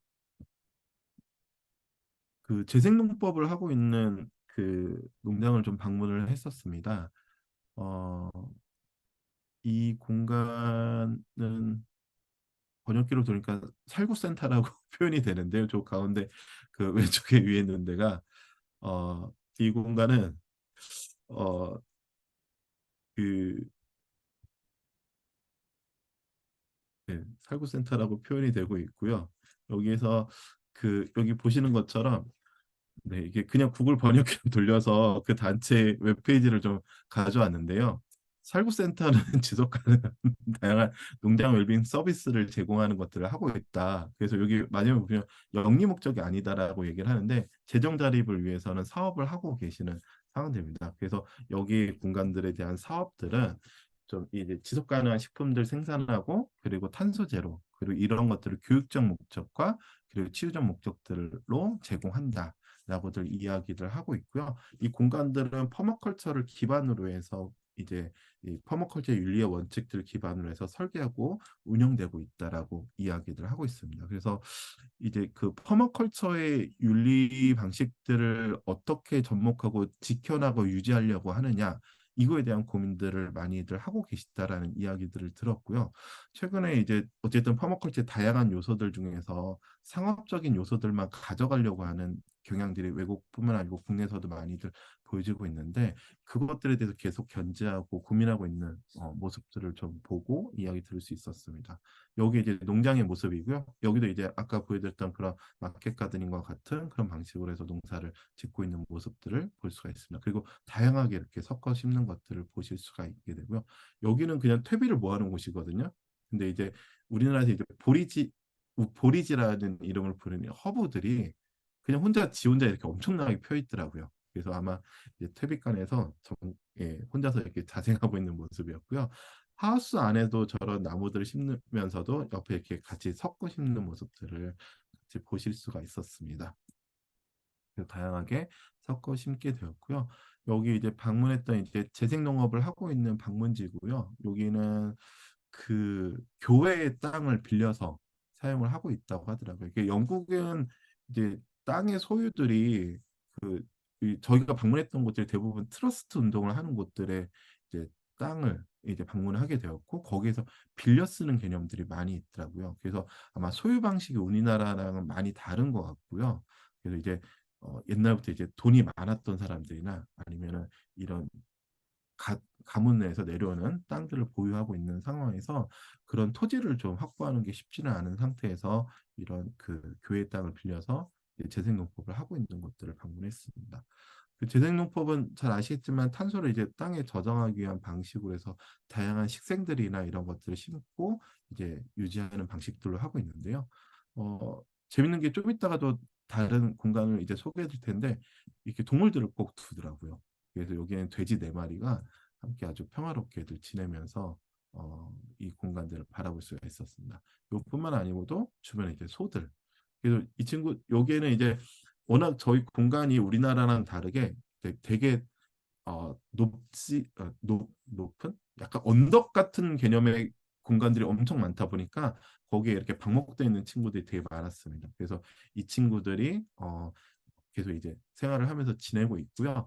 그 재생농법을 하고 있는 그 농장을 좀 방문을 했었습니다. 어, 이 공간은 번역기로 들으니까 살구센터라고 표현이 되는데요. 저 가운데 그 왼쪽에 위에 있는 데가 이 공간은 어, 그 네, 살구센터라고 표현이 되고 있고요. 여기에서 그 여기 보시는 것처럼 네, 이게 그냥 구글 번역기로 돌려서 그 단체 웹페이지를 좀 가져왔는데요. 살구센터는 지속 가능한 다양한 농장 웰빙 서비스를 제공하는 것들을 하고 있다. 그래서 여기 마지막에 보면 영리 목적이 아니다라고 얘기를 하는데 재정 자립을 위해서는 사업을 하고 계시는 상황들입니다. 그래서 여기 공간들에 대한 사업들은 좀 이제 지속 가능한 식품들 생산하고 그리고 탄소 제로 그리고 이런 것들을 교육적 목적과 그리고 치유적 목적들로 제공한다. 라고들 이야기를 하고 있고요. 이 공간들은 퍼마컬처를 기반으로 해서 이제 이 퍼마컬처 윤리의 원칙들을 기반으로 해서 설계하고 운영되고 있다라고 이야기를 하고 있습니다. 그래서 이제 그 퍼마컬처의 윤리 방식들을 어떻게 접목하고 지켜나고 유지하려고 하느냐 이거에 대한 고민들을 많이들 하고 계시다라는 이야기들을 들었고요. 최근에 이제 어쨌든 퍼마컬처의 다양한 요소들 중에서 상업적인 요소들만 가져가려고 하는 경향들이 외국뿐만 아니고 국내에서도 많이들 보여지고 있는데 그것들에 대해서 계속 견제하고 고민하고 있는 모습들을 좀 보고 이야기 들을 수 있었습니다. 여기 이제 농장의 모습이고요. 여기도 이제 아까 보여드렸던 그런 마켓 가드닝과 같은 그런 방식으로 해서 농사를 짓고 있는 모습들을 볼 수가 있습니다. 그리고 다양하게 이렇게 섞어 심는 것들을 보실 수가 있게 되고요. 여기는 그냥 퇴비를 모아놓은 곳이거든요. 근데 이제 우리나라에서 이제 보리지라는 이름을 부르는 허브들이 그냥 혼자 지 혼자 이렇게 엄청나게 펴 있더라고요. 그래서 아마 이제 퇴비관에서 혼자서 이렇게 자생하고 있는 모습이었고요. 하우스 안에도 저런 나무들을 심으면서도 옆에 이렇게 같이 섞어 심는 모습들을 같이 보실 수가 있었습니다. 다양하게 섞어 심게 되었고요. 여기 이제 방문했던 이제 재생농업을 하고 있는 방문지고요. 여기는 그 교회의 땅을 빌려서 사용을 하고 있다고 하더라고요. 이게 영국은 이제 땅의 소유들이 그 저희가 방문했던 곳들이 대부분 트러스트 운동을 하는 곳들에 이제 땅을 이제 방문을 하게 되었고 거기에서 빌려 쓰는 개념들이 많이 있더라고요. 그래서 아마 소유 방식이 우리나라랑은 많이 다른 것 같고요. 그래서 이제 옛날부터 이제 돈이 많았던 사람들이나 아니면은 이런 가문에서 내려오는 땅들을 보유하고 있는 상황에서 그런 토지를 좀 확보하는 게 쉽지는 않은 상태에서 이런 그 교회 땅을 빌려서 재생농법을 하고 있는 곳들을 방문했습니다. 그 재생농법은 잘 아시겠지만 탄소를 이제 땅에 저장하기 위한 방식으로 해서 다양한 식생들이나 이런 것들을 심고 이제 유지하는 방식들로 하고 있는데요. 재밌는 게 좀 이따가도 다른 공간을 이제 소개해 드릴 텐데 이렇게 동물들을 꼭 두더라고요. 그래서 여기에는 돼지 네 마리가 함께 아주 평화롭게들 지내면서 이 공간들을 바라볼 수가 있었습니다. 이뿐만 아니고도 주변에 이제 소들. 그래서 이 친구 여기에는 이제 워낙 저희 공간이 우리나라랑 다르게 되게 높은 약간 언덕 같은 개념의 공간들이 엄청 많다 보니까 거기에 이렇게 방목되어 있는 친구들이 되게 많았습니다. 그래서 이 친구들이 계속 이제 생활을 하면서 지내고 있고요.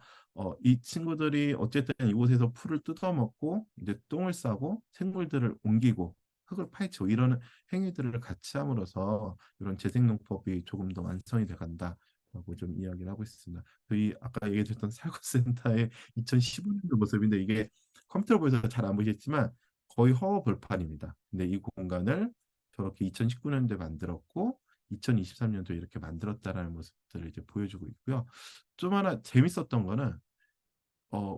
이 친구들이 어쨌든 이곳에서 풀을 뜯어먹고 이제 똥을 싸고 생물들을 옮기고 흙을 파헤치고 이런 행위들을 같이 함으로써 이런 재생농법이 조금 더 완성이 돼 간다라고 좀 이야기를 하고 있습니다. 이 아까 얘기했던 살구센터의 2015년도 모습인데 이게 컴퓨터로 보여서 잘 안 보이겠지만 거의 허허벌판입니다. 근데 이 공간을 저렇게 2019년도에 만들었고 2023년도 이렇게 만들었다라는 모습들을 이제 보여주고 있고요. 좀 하나 재밌었던 거는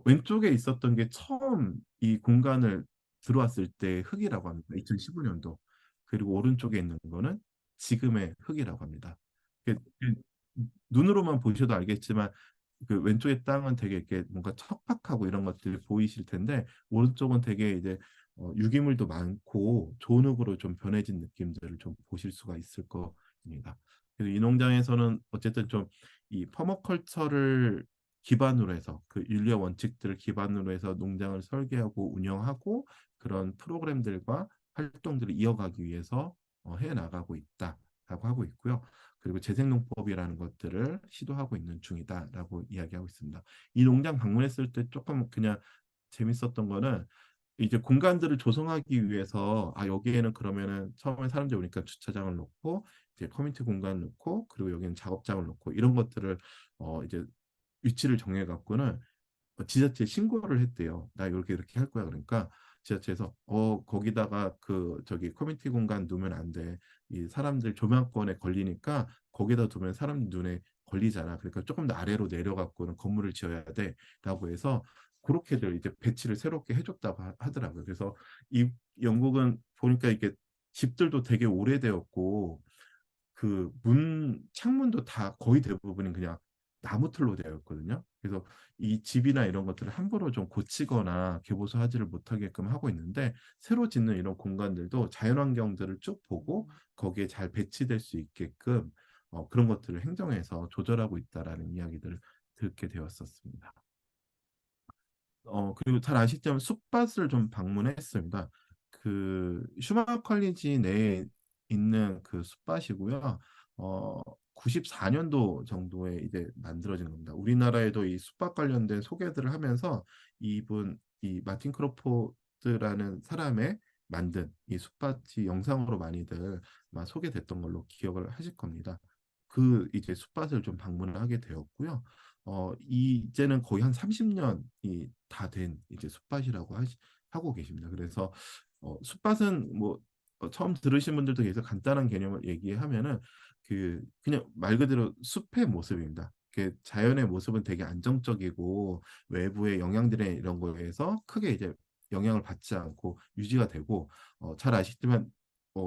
왼쪽에 있었던 게 처음 이 공간을 들어왔을 때 흙이라고 합니다. 2015년도. 그리고 오른쪽에 있는 거는 지금의 흙이라고 합니다. 그 눈으로만 보셔도 알겠지만 그 왼쪽의 땅은 되게 이렇게 뭔가 척박하고 이런 것들이 보이실 텐데 오른쪽은 되게 이제 유기물도 많고 좋은 흙으로 좀 변해진 느낌들을 좀 보실 수가 있을 겁니다. 그래서 이 농장에서는 어쨌든 좀 이 퍼머컬처를 기반으로 해서 그 윤리와 원칙들을 기반으로 해서 농장을 설계하고 운영하고 그런 프로그램들과 활동들을 이어가기 위해서 해 나가고 있다라고 하고 있고요. 그리고 재생농법이라는 것들을 시도하고 있는 중이다라고 이야기하고 있습니다. 이 농장 방문했을 때 조금 그냥 재밌었던 거는 이제 공간들을 조성하기 위해서 여기에는 그러면은 처음에 사람들이 오니까 주차장을 놓고 이제 커뮤니티 공간을 놓고 그리고 여기는 작업장을 놓고 이런 것들을 이제 위치를 정해 갖고는 지자체에 신고를 했대요. 나 이렇게 이렇게 할 거야. 그러니까 지자체에서 거기다가 그 저기 커뮤니티 공간 두면 안 돼. 이 사람들 조명권에 걸리니까 거기다 두면 사람 눈에 걸리잖아. 그러니까 조금 더 아래로 내려갖고는 건물을 지어야 돼라고 해서 그렇게들 이제 배치를 새롭게 해줬다고 하더라고요. 그래서 이 영국은 보니까 이게 집들도 되게 오래되었고 그 창문도 다 거의 대부분이 그냥 나무 틀로 되어 있거든요. 그래서 이 집이나 이런 것들을 함부로 좀 고치거나 개보수하지를 못하게끔 하고 있는데 새로 짓는 이런 공간들도 자연환경들을 쭉 보고 거기에 잘 배치될 수 있게끔 그런 것들을 행정에서 조절하고 있다라는 이야기들을 듣게 되었었습니다. 그리고 잘 아시겠지만 숲밭을 좀 방문했습니다. 그 슈마하 컬리지 내에 있는 그 숲밭이고요. 94년도 정도에 이제 만들어진 겁니다. 우리나라에도 이 숲밭 관련된 소개들을 하면서 이 마틴 크로포드라는 사람의 만든 이 숲밭이 영상으로 많이들 아마 소개됐던 걸로 기억을 하실 겁니다. 그 이제 숲밭을 좀 방문을 하게 되었고요. 이제는 거의 한 30년이 다 된 이제 숲밭이라고 하고 계십니다. 그래서 숲밭은 뭐 처음 들으신 분들도 계속 간단한 개념을 얘기하면은 그냥 말 그대로 숲의 모습입니다. 자연의 모습은 되게 안정적이고 외부의 영향들에 이런 거에서 크게 이제 영향을 받지 않고 유지가 되고 잘 아시지만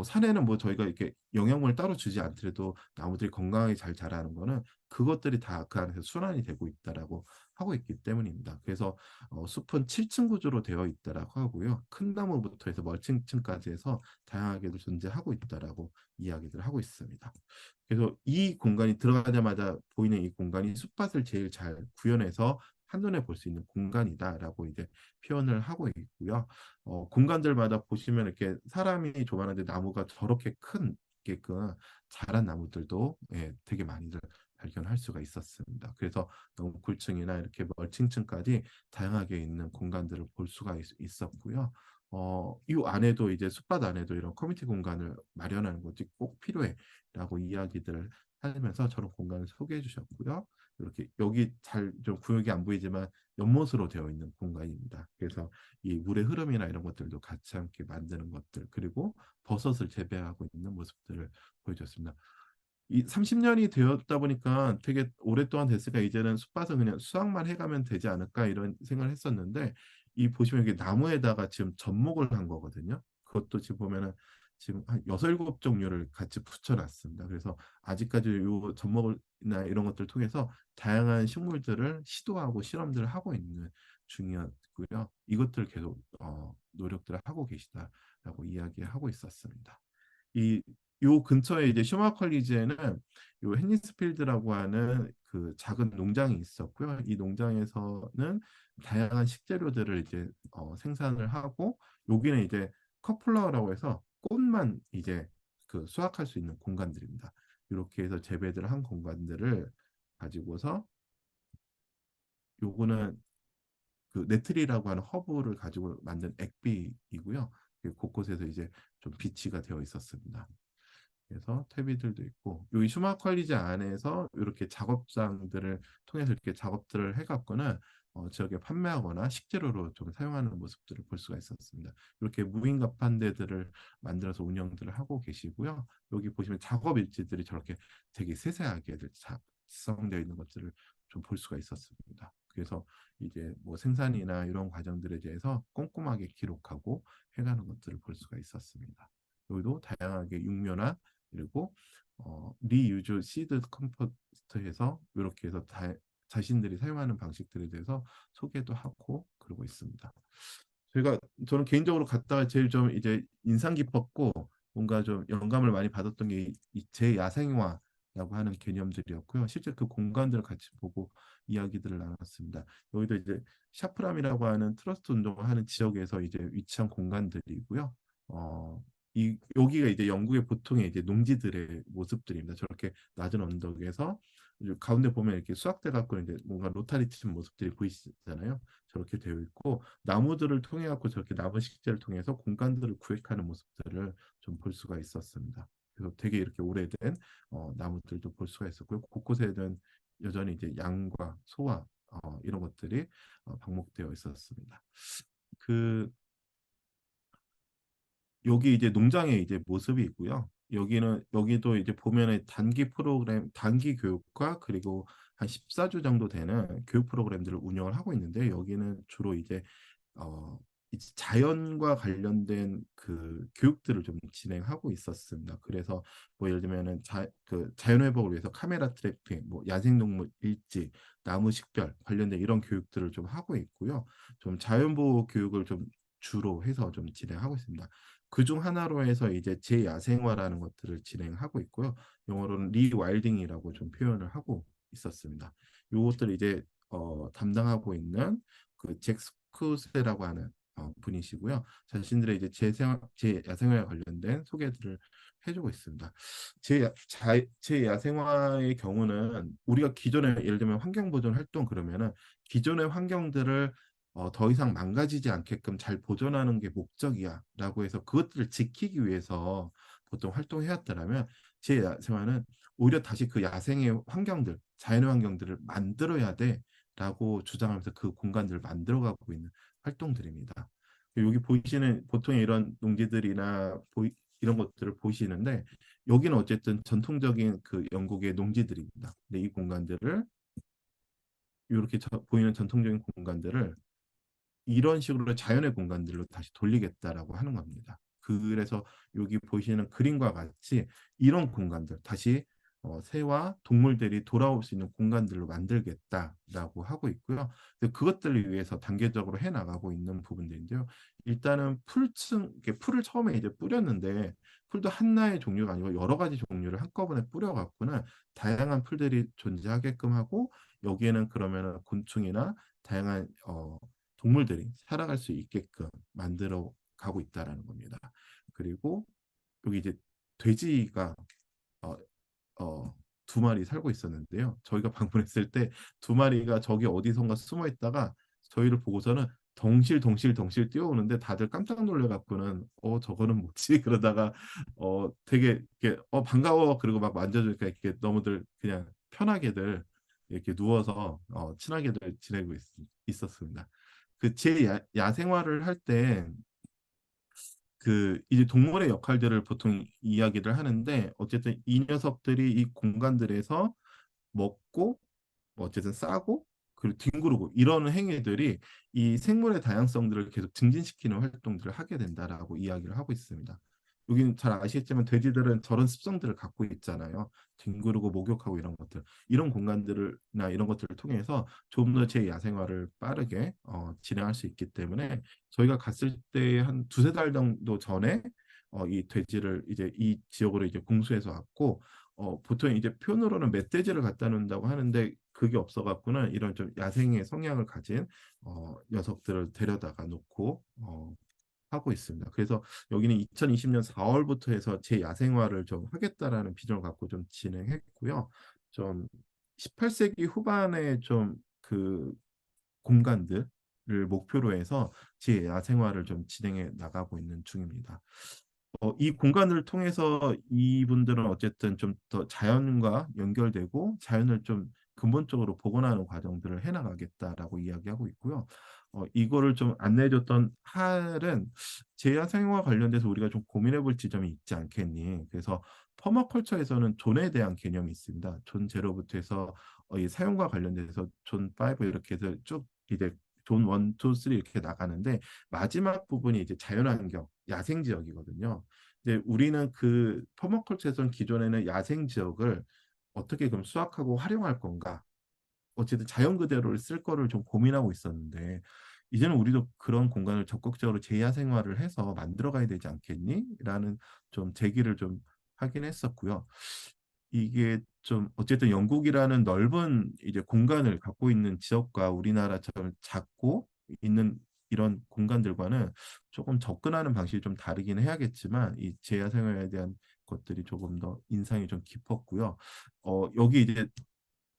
산에는 뭐 저희가 이렇게 영양분을 따로 주지 않더라도 나무들이 건강하게 잘 자라는 거는 그것들이 다 그 안에서 순환이 되고 있다라고 하고 있기 때문입니다. 그래서 숲은 7층 구조로 되어 있다라고 하고요. 큰 나무부터 해서 멀층층까지 해서 다양하게도 존재하고 있다라고 이야기를 하고 있습니다. 그래서 이 공간이 들어가자마자 보이는 이 공간이 숲밭을 제일 잘 구현해서 한눈에 볼 수 있는 공간이다라고 이제 표현을 하고 있고요. 공간들마다 보시면 이렇게 사람이 조만한데 나무가 저렇게 큰 게끔 자란 나무들도 되게 많이들 발견할 수가 있었습니다. 그래서 넝쿨층이나 이렇게 멀층층까지 다양하게 있는 공간들을 볼 수가 있었고요. 이 안에도 이제 숲밭 안에도 이런 커뮤니티 공간을 마련하는 것이 꼭 필요해라고 이야기들을 하면서 저런 공간을 소개해 주셨고요. 이렇게 여기 잘 좀 구역이 안 보이지만 연못으로 되어 있는 공간입니다. 그래서 이 물의 흐름이나 이런 것들도 같이 함께 만드는 것들 그리고 버섯을 재배하고 있는 모습들을 보여줬습니다. 이 30년이 되었다 보니까 되게 오랫동안 됐으니까 이제는 숲밭은 그냥 수확만 해가면 되지 않을까 이런 생각을 했었는데 이 보시면 이게 나무에다가 지금 접목을 한 거거든요. 그것도 지금 보면은 지금 한 여섯 일곱 종류를 같이 붙여놨습니다. 그래서 아직까지 요 접목이나 이런 것들을 통해서 다양한 식물들을 시도하고 실험들을 하고 있는 중이었고요. 이것들 계속 노력들을 하고 계시다라고 이야기하고 있었습니다. 이 요 근처에 이제 슈마 컬리지에는 요 헨리스필드라고 하는 그 작은 농장이 있었고요. 이 농장에서는 다양한 식재료들을 이제 생산을 하고 여기는 이제 컵플라워라고 해서 꽃만 이제 그 수확할 수 있는 공간들입니다. 이렇게 해서 재배를 한 공간들을 가지고서 요거는 그 네트리라고 하는 허브를 가지고 만든 액비이고요. 곳곳에서 이제 좀 비치가 되어 있었습니다. 그래서 퇴비들도 있고 여기 슈마 퀄리지 안에서 이렇게 작업장들을 통해서 이렇게 작업들을 해갖고는 지역에 판매하거나 식재료로 좀 사용하는 모습들을 볼 수가 있었습니다. 이렇게 무인갑판 데들을 만들어서 운영들을 하고 계시고요. 여기 보시면 작업 일지들이 저렇게 되게 세세하게 작성되어 있는 것들을 좀 볼 수가 있었습니다. 그래서 이제 뭐 생산이나 이런 과정들에 대해서 꼼꼼하게 기록하고 해가는 것들을 볼 수가 있었습니다. 여기도 다양하게 육묘나 그리고 리유즈 시드 컴포스트해서 이렇게 해서 자신들이 사용하는 방식들에 대해서 소개도 하고 그러고 있습니다. 저는 개인적으로 갔다가 제일 좀 이제 인상 깊었고 뭔가 좀 영감을 많이 받았던 게 제 야생화라고 하는 개념들이었고요. 실제 그 공간들을 같이 보고 이야기들을 나눴습니다. 여기도 이제 샤프람이라고 하는 트러스트 운동을 하는 지역에서 이제 위치한 공간들이고요. 어, 여기가 이제 영국의 보통의 이제 농지들의 모습들입니다. 저렇게 낮은 언덕에서 가운데 보면 이렇게 수확돼 갖고 이제 뭔가 로타리 친 모습들이 보이시잖아요. 저렇게 되어 있고 나무들을 통해 갖고 저렇게 나무 식재를 통해서 공간들을 구획하는 모습들을 좀 볼 수가 있었습니다. 그래서 되게 이렇게 오래된 나무들도 볼 수가 있었고요. 곳곳에는 여전히 이제 양과 소와 이런 것들이 방목되어 있었습니다. 그 여기 이제 농장의 이제 모습이 있고요. 여기도 이제 보면은 단기 프로그램, 단기 교육과 그리고 한 14주 정도 되는 교육 프로그램들을 운영을 하고 있는데 여기는 주로 어, 이제 자연과 관련된 그 교육들을 좀 진행하고 있었습니다. 그래서 뭐 예를 들면은 그 자연 회복을 위해서 카메라 트래핑, 뭐 야생동물 일지, 나무 식별 관련된 이런 교육들을 좀 하고 있고요. 좀 자연보호 교육을 좀 주로 해서 좀 진행하고 있습니다. 그중 하나로 해서 이제 제야생화라는 것들을 진행하고 있고요. 영어로는 리와일딩이라고 좀 표현을 하고 있었습니다. 요것들을 이제 담당하고 있는 그 잭스쿠세라고 하는 분이시고요. 자신들의 이제 제야생화에 관련된 소개들을 해주고 있습니다. 제야생화의 경우는 우리가 기존에 예를 들면 환경보존 활동 그러면은 기존의 환경들을 더 이상 망가지지 않게끔 잘 보존하는 게 목적이야라고 해서 그것들을 지키기 위해서 보통 활동해왔더라면 제야생화는 오히려 다시 그 야생의 환경들, 자연의 환경들을 만들어야 돼라고 주장하면서 그 공간들을 만들어가고 있는 활동들입니다. 여기 보이시는 보통 이런 농지들이나 이런 것들을 보시는데 여기는 어쨌든 전통적인 그 영국의 농지들입니다. 근데 이 공간들을 이렇게 보이는 전통적인 공간들을 이런 식으로 자연의 공간들로 다시 돌리겠다라고 하는 겁니다. 그래서 여기 보시는 그림과 같이 이런 공간들 다시 새와 동물들이 돌아올 수 있는 공간들로 만들겠다라고 하고 있고요. 그것들을 위해서 단계적으로 해 나가고 있는 부분들인데요. 일단은 풀을 처음에 이제 뿌렸는데 풀도 하나의 종류가 아니고 여러 가지 종류를 한꺼번에 뿌려갖고는 다양한 풀들이 존재하게끔 하고 여기에는 그러면 곤충이나 다양한 동물들이 살아갈 수 있게끔 만들어 가고 있다라는 겁니다. 그리고 여기 이제 돼지가 어, 두 마리 살고 있었는데요. 저희가 방문했을 때 두 마리가 저기 어디선가 숨어 있다가 저희를 보고서는 덩실덩실 뛰어오는데 다들 깜짝 놀래 갖고는 저거는 뭐지? 그러다가 되게 이렇게 반가워 그리고 막 만져주니까 이렇게 너무들 그냥 편하게들 이렇게 누워서 친하게들 지내고 있었습니다. 그 제 야생화를 할 때 그 이제 동물의 역할들을 보통 이야기를 하는데 어쨌든 이 녀석들이 이 공간들에서 먹고 뭐 어쨌든 싸고 그리고 뒹구르고 이런 행위들이 이 생물의 다양성들을 계속 증진시키는 활동들을 하게 된다라고 이야기를 하고 있습니다. 여기는 잘 아시겠지만 돼지들은 저런 습성들을 갖고 있잖아요. 뒹구르고 목욕하고 이런 것들. 이런 공간들을나 이런 것들을 통해서 좀 더 제 야생화를 빠르게 진행할 수 있기 때문에 저희가 갔을 때 한 두세 달 정도 전에 이 돼지를 이제 이 지역으로 이제 공수해서 왔고 보통 이제 표현으로는 멧돼지를 갖다 놓는다고 하는데 그게 없어갖고는 이런 좀 야생의 성향을 가진 녀석들을 데려다가 놓고 하고 있습니다. 그래서 여기는 2020년 4월부터 해서 제 야생화를 좀 하겠다라는 비전을 갖고 좀 진행했고요. 좀 18세기 후반에 좀 그 공간들을 목표로 해서 제 야생화를 좀 진행해 나가고 있는 중입니다. 이 공간을 통해서 이분들은 어쨌든 좀 더 자연과 연결되고 자연을 좀 근본적으로 복원하는 과정들을 해나가겠다라고 이야기하고 있고요. 이거를 좀 안내해줬던 할은 제야생화 관련돼서 우리가 좀 고민해볼 지점이 있지 않겠니? 그래서 퍼마컬처에서는 존에 대한 개념이 있습니다. 존 제로부터 해서 이 사용과 관련돼서 존 5 이렇게 해서 쭉 이제 존 1, 2, 3 이렇게 나가는데 마지막 부분이 이제 자연환경, 야생 지역이거든요. 이제 우리는 그 퍼마컬처에서는 기존에는 야생 지역을 어떻게 그럼 수확하고 활용할 건가? 어쨌든 자연 그대로를 쓸 거를 좀 고민하고 있었는데 이제는 우리도 그런 공간을 적극적으로 재야 생활을 해서 만들어 가야 되지 않겠니? 라는 좀 제기를 좀 하긴 했었고요. 이게 좀 어쨌든 영국이라는 넓은 이제 공간을 갖고 있는 지역과 우리나라처럼 작고 있는 이런 공간들과는 조금 접근하는 방식이 좀 다르긴 해야겠지만 이 재야 생활에 대한 것들이 조금 더 인상이 좀 깊었고요. 여기 이제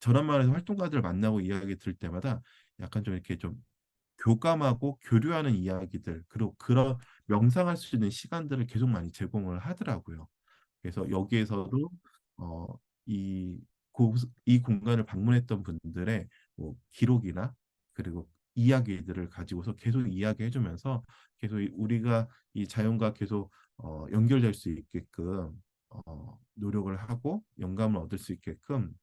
저런 말에서 활동가들을 만나고 이야기 들을 때마다 약간 좀 이렇게 좀 교감하고 교류하는 이야기들 그리고 그런 명상할 수 있는 시간들을 계속 많이 제공을 하더라고요. 그래서 여기에서도 어, 이, 이 공간을 방문했던 분들의 뭐 기록이나 그리고 이야기들을 가지고서 계속 이야기해주면서 계속 우리가 이 자연과 계속 연결될 수 있게끔 노력을 하고 영감을 얻을 수 있게끔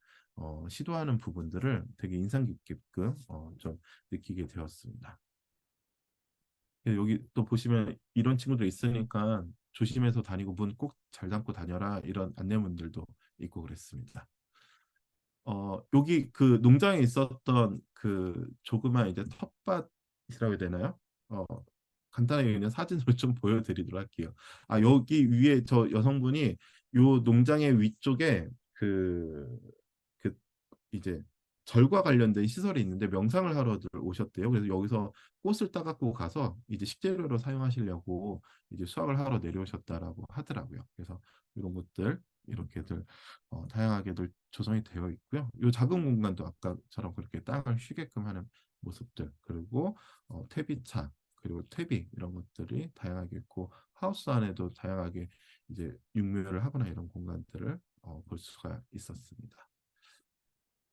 시도하는 부분들을 되게 인상 깊게끔 좀 느끼게 되었습니다. 여기 또 보시면 이런 친구들 있으니까 조심해서 다니고 문 꼭 잘 닫고 다녀라 이런 안내문들도 있고 그랬습니다. 여기 그 농장에 있었던 그 조그만 이제 텃밭이라고 해야 되나요? 어, 간단하게 그냥 사진으로 좀 보여드리도록 할게요. 아, 여기 위에 저 여성분이 요 농장의 위쪽에 그 이제 절과 관련된 시설이 있는데 명상을 하러 오셨대요. 그래서 여기서 꽃을 따갖고 가서 이제 식재료로 사용하시려고 이제 수확을 하러 내려오셨다라고 하더라고요. 그래서 이런 것들 이렇게들 다양하게들 조성이 되어 있고요. 이 작은 공간도 아까처럼 그렇게 땅을 쉬게끔 하는 모습들 그리고 퇴비차 그리고 퇴비 이런 것들이 다양하게 있고 하우스 안에도 다양하게 이제 육묘를 하거나 이런 공간들을 볼 수가 있었습니다.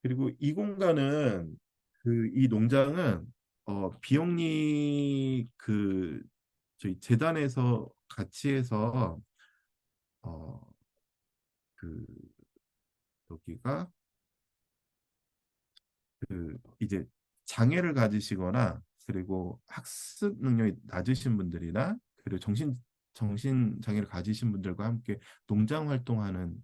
그리고 이 공간은 이 농장은 비영리 저희 재단에서 같이 해서 어, 그 여기가 이제 장애를 가지시거나 그리고 학습 능력이 낮으신 분들이나 그리고 정신 장애를 가지신 분들과 함께 농장 활동하는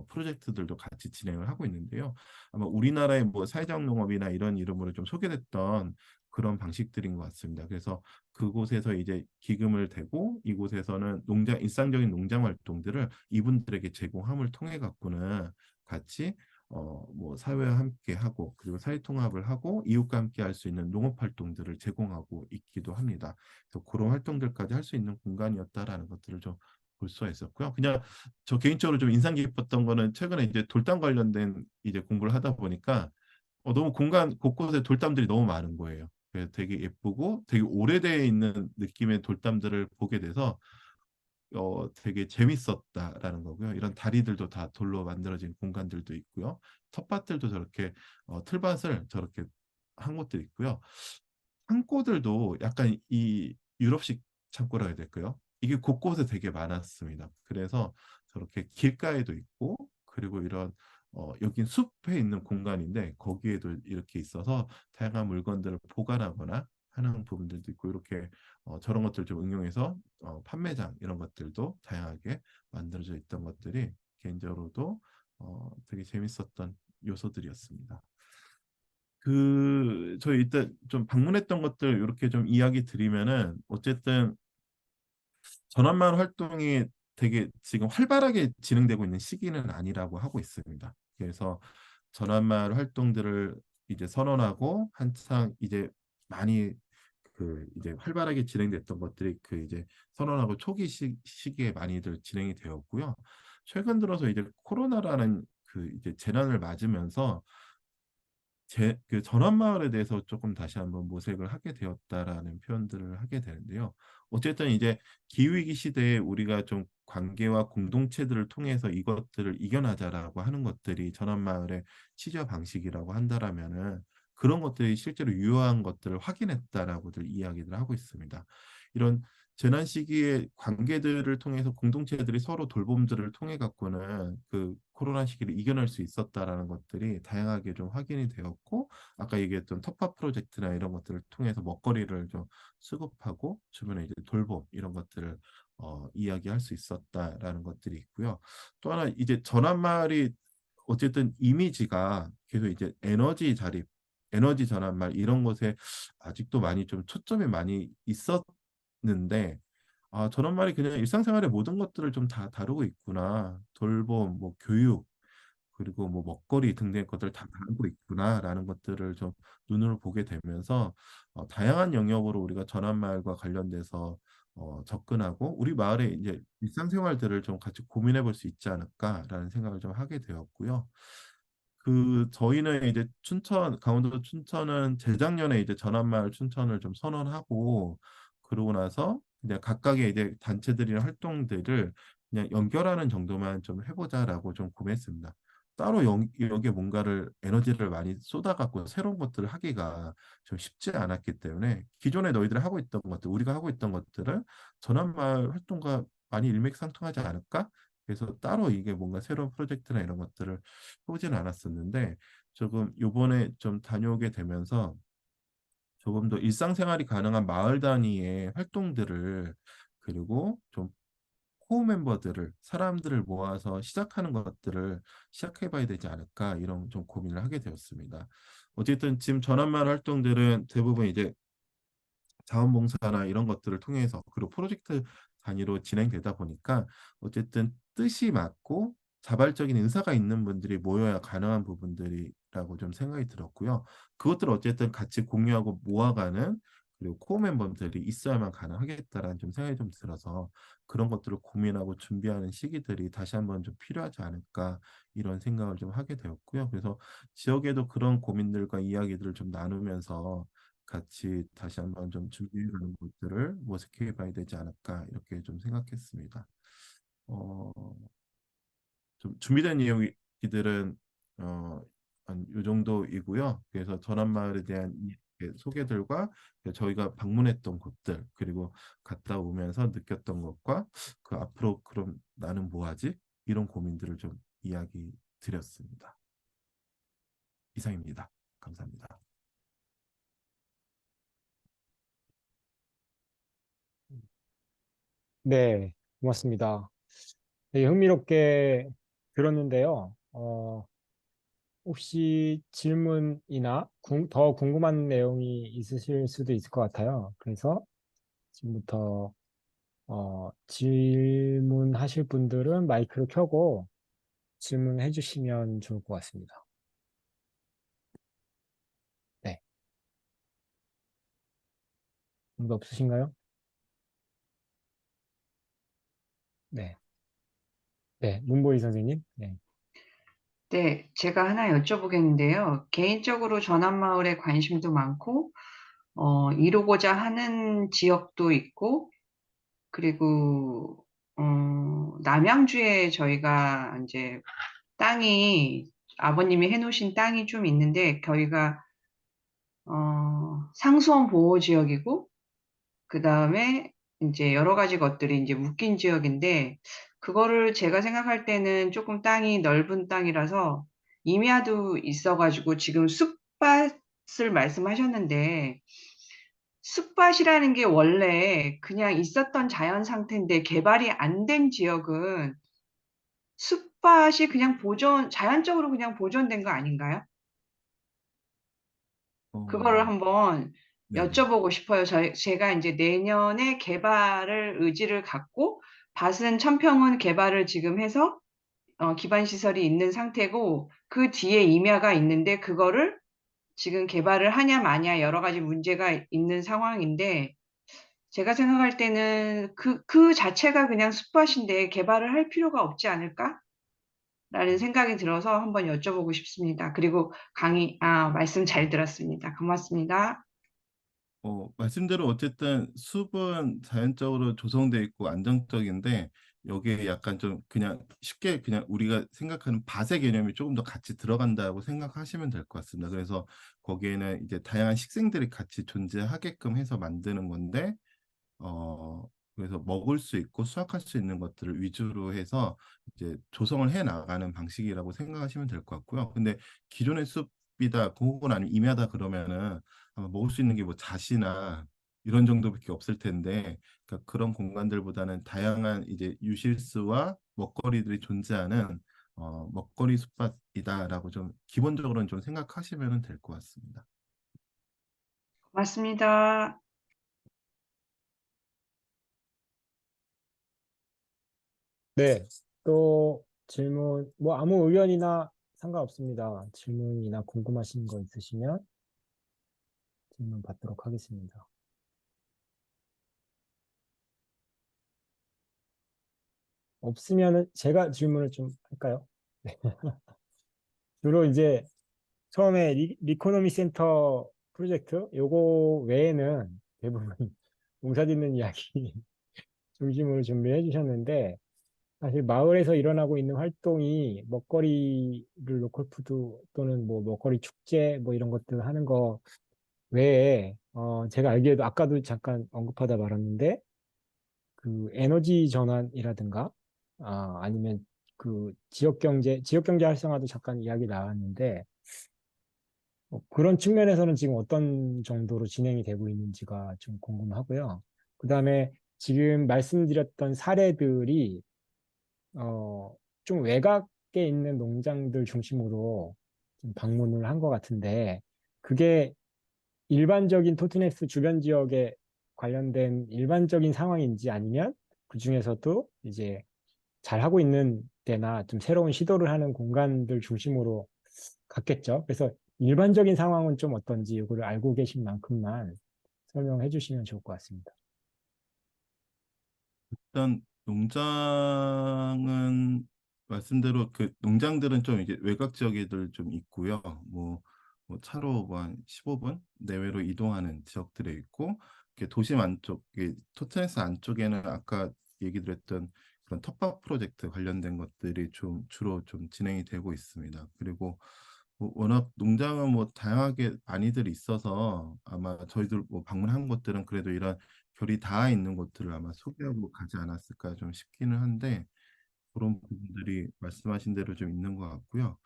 프로젝트들도 같이 진행을 하고 있는데요. 아마 우리나라의 뭐 사회적 농업이나 이런 이름으로 좀 소개됐던 그런 방식들인 것 같습니다. 그래서 그곳에서 이제 기금을 대고 이곳에서는 일상적인 농장 활동들을 이분들에게 제공함을 통해 갖고는 같이 뭐 사회와 함께 하고 그리고 사회 통합을 하고 이웃과 함께 할 수 있는 농업 활동들을 제공하고 있기도 합니다. 그래서 그런 활동들까지 할 수 있는 공간이었다라는 것들을 좀 볼 수가 있었고요. 그냥 저 개인적으로 좀 인상 깊었던 거는 최근에 이제 돌담 관련된 이제 공부를 하다 보니까 너무 공간 곳곳에 돌담들이 너무 많은 거예요. 그래서 되게 예쁘고 되게 오래되어 있는 느낌의 돌담들을 보게 돼서 되게 재밌었다라는 거고요. 이런 다리들도 다 돌로 만들어진 공간들도 있고요. 텃밭들도 저렇게 틀밭을 저렇게 한 곳도 있고요. 창고들도 약간 이 유럽식 창고라 해야 될까요? 이게 곳곳에 되게 많았습니다. 그래서 저렇게 길가에도 있고 그리고 이런 여긴 숲에 있는 공간인데 거기에도 이렇게 있어서 다양한 물건들을 보관하거나 하는 부분들도 있고 이렇게 저런 것들 좀 응용해서 판매장 이런 것들도 다양하게 만들어져 있던 것들이 개인적으로도 되게 재밌었던 요소들이었습니다. 저희 일단 좀 방문했던 것들 이렇게 좀 이야기 드리면은 어쨌든 전환마을 활동이 되게 지금 활발하게 진행되고 있는 시기는 아니라고 하고 있습니다. 그래서 전환마을 활동들을 이제 선언하고 한창 이제 많이 이제 활발하게 진행됐던 것들이 이제 선언하고 초기 시기에 많이들 진행이 되었고요. 최근 들어서 이제 코로나라는 이제 재난을 맞으면서 그 전환마을에 대해서 조금 다시 한번 모색을 하게 되었다라는 표현들을 하게 되는데요. 어쨌든 이제 기후위기 시대에 우리가 좀 관계와 공동체들을 통해서 이것들을 이겨나자라고 하는 것들이 전환마을의 취재 방식이라고 한다라면은 그런 것들이 실제로 유효한 것들을 확인했다라고들 이야기를 하고 있습니다. 이런 재난 시기에 관계들을 통해서 공동체들이 서로 돌봄들을 통해 갖고는 그 코로나 시기를 이겨낼 수 있었다라는 것들이 다양하게 좀 확인이 되었고, 아까 얘기했던 터파 프로젝트나 이런 것들을 통해서 먹거리를 좀 수급하고 주변에 이제 돌봄 이런 것들을 이야기할 수 있었다라는 것들이 있고요. 또 하나 이제 전환말이 어쨌든 이미지가 계속 이제 에너지 자립, 에너지 전환말 이런 것에 아직도 많이 좀 초점이 많이 있었는데, 전환말이 그냥 일상생활의 모든 것들을 좀 다 다루고 있구나. 돌봄, 뭐 교육, 그리고 뭐 먹거리 등등의 것들 다 다루고 있구나라는 것들을 좀 눈으로 보게 되면서 다양한 영역으로 우리가 전환마을과 관련돼서 접근하고 우리 마을의 이제 일상생활들을 좀 같이 고민해 볼 수 있지 않을까라는 생각을 좀 하게 되었고요. 그 저희는 이제 춘천 강원도 춘천은 재작년에 이제 전환마을 춘천을 좀 선언하고 그러고 나서 그냥 각각의 이제 단체들이나 활동들을 그냥 연결하는 정도만 좀 해보자라고 좀 고민했습니다. 따로 여기에 뭔가를 에너지를 많이 쏟아갖고 새로운 것들을 하기가 좀 쉽지 않았기 때문에 기존에 너희들 하고 있던 것들, 우리가 하고 있던 것들을 전환마을 활동과 많이 일맥상통하지 않을까? 그래서 따로 이게 뭔가 새로운 프로젝트나 이런 것들을 해보지는 않았었는데 조금 요번에 좀 다녀오게 되면서 조금 더 일상생활이 가능한 마을 단위의 활동들을 그리고 좀 코어 멤버들을 사람들을 모아서 시작하는 것들을 시작해봐야 되지 않을까 이런 좀 고민을 하게 되었습니다. 어쨌든 지금 전환마을 활동들은 대부분 이제 자원봉사나 이런 것들을 통해서 그리고 프로젝트 단위로 진행되다 보니까 어쨌든 뜻이 맞고 자발적인 의사가 있는 분들이 모여야 가능한 부분들이라고 좀 생각이 들었고요. 그것들을 어쨌든 같이 공유하고 모아가는 그리고 코어 멤버들이 있어야만 가능하겠다라는 좀 생각이 좀 들어서 그런 것들을 고민하고 준비하는 시기들이 다시 한번 좀 필요하지 않을까 이런 생각을 좀 하게 되었고요. 그래서 지역에도 그런 고민들과 이야기들을 좀 나누면서 같이 다시 한번 좀 준비해가는 것들을 모색해 봐야 되지 않을까 이렇게 좀 생각했습니다. 어, 좀 준비된 이야기들은 한요 정도이고요. 그래서 전환마을에 대한 소개들과 저희가 방문했던 곳들 그리고 갔다 오면서 느꼈던 것과 그 앞으로 그럼 나는 뭐 하지? 이런 고민들을 좀 이야기 드렸습니다. 이상입니다. 감사합니다. 네, 고맙습니다. 되게 흥미롭게 들었는데요. 혹시 질문이나 더 궁금한 내용이 있으실 수도 있을 것 같아요. 그래서 지금부터 질문하실 분들은 마이크를 켜고 질문해 주시면 좋을 것 같습니다. 네, 문제 없으신가요? 네, 네, 문보희 선생님. 네, 네, 제가 하나 여쭤보겠는데요. 개인적으로 전환마을에 관심도 많고, 이루고자 하는 지역도 있고, 그리고, 남양주에 저희가 이제 땅이, 아버님이 해놓으신 땅이 좀 있는데, 저희가, 상수원 보호지역이고, 그 다음에 이제 여러 가지 것들이 이제 묶인 지역인데, 그거를 제가 생각할 때는 조금 땅이 넓은 땅이라서 임야도 있어가지고 지금 숲밭을 말씀하셨는데, 숲밭이라는 게 원래 그냥 있었던 자연 상태인데 개발이 안 된 지역은 숲밭이 그냥 자연적으로 그냥 보존된 거 아닌가요? 그거를 어, 한번 네네. 여쭤보고 싶어요. 제가 이제 내년에 개발을 의지를 갖고 밭은 천평은 개발을 지금 해서 기반 시설이 있는 상태고 그 뒤에 임야가 있는데 그거를 지금 개발을 하냐 마냐 여러 가지 문제가 있는 상황인데 제가 생각할 때는 그 자체가 그냥 숲밭인데 개발을 할 필요가 없지 않을까? 라는 생각이 들어서 한번 여쭤보고 싶습니다. 그리고 말씀 잘 들었습니다. 고맙습니다. 말씀대로 어쨌든 숲은 자연적으로 조성돼 있고 안정적인데 여기에 약간 좀 그냥 쉽게 그냥 우리가 생각하는 밭의 개념이 조금 더 같이 들어간다고 생각하시면 될 것 같습니다. 그래서 거기에는 이제 다양한 식생들이 같이 존재하게끔 해서 만드는 건데, 어, 그래서 먹을 수 있고 수확할 수 있는 것들을 위주로 해서 이제 조성을 해 나가는 방식이라고 생각하시면 될 것 같고요. 근데 기존의 숲이다, 혹은 아니면 임야다 그러면은 아마 먹을 수 있는 게 뭐 잣이나 이런 정도밖에 없을 텐데, 그러니까 그런 공간들보다는 다양한 이제 유실수와 먹거리들이 존재하는 먹거리 숲밭이다라고 좀 기본적으로는 좀 생각하시면 될 것 같습니다. 맞습니다. 네, 또 질문, 뭐 아무 의견이나 상관없습니다. 질문이나 궁금하신 거 있으시면 질문 받도록 하겠습니다. 없으면은 제가 질문을 좀 할까요? 네. 주로 이제 처음에 리코노미 센터 프로젝트 요거 외에는 대부분 농사 짓는 이야기 중심으로 준비해 주셨는데, 사실 마을에서 일어나고 있는 활동이 먹거리를 로컬푸드 또는 뭐 먹거리 축제 뭐 이런 것들 하는 거 외에 제가 알기에도 아까도 잠깐 언급하다 말았는데 그 에너지 전환이라든가 아니면 그 지역 경제 활성화도 잠깐 이야기 나왔는데 그런 측면에서는 지금 어떤 정도로 진행이 되고 있는지가 좀 궁금하고요. 그다음에 지금 말씀드렸던 사례들이 어, 좀 외곽에 있는 농장들 중심으로 좀 방문을 한 것 같은데, 그게 일반적인 토트네스 주변 지역에 관련된 일반적인 상황인지 아니면 그 중에서도 이제 잘하고 있는 데나 좀 새로운 시도를 하는 공간들 중심으로 갔겠죠. 그래서 일반적인 상황은 좀 어떤지 이거를 알고 계신 만큼만 설명해 주시면 좋을 것 같습니다. 일단 농장은 말씀대로 그 농장들은 좀 이제 외곽 지역에들 좀 있고요. 뭐 차로 뭐한 15분 내외로 이동하는 지역들에 있고, 이렇게 도심 안쪽, 토트네스 안쪽에는 아까 얘기 드렸던 그런 텃밭 프로젝트 관련된 것들이 좀 주로 좀 진행이 되고 있습니다. 그리고 뭐 워낙 농장은 뭐 다양하게 많이들 있어서 아마 저희들 뭐 방문한 곳들은 그래도 이런 결이 닿아 있는 곳들을 아마 소개하고 가지 않았을까 좀 싶기는 한데, 그런 부분들이 말씀하신 대로 좀 있는 것 같고요.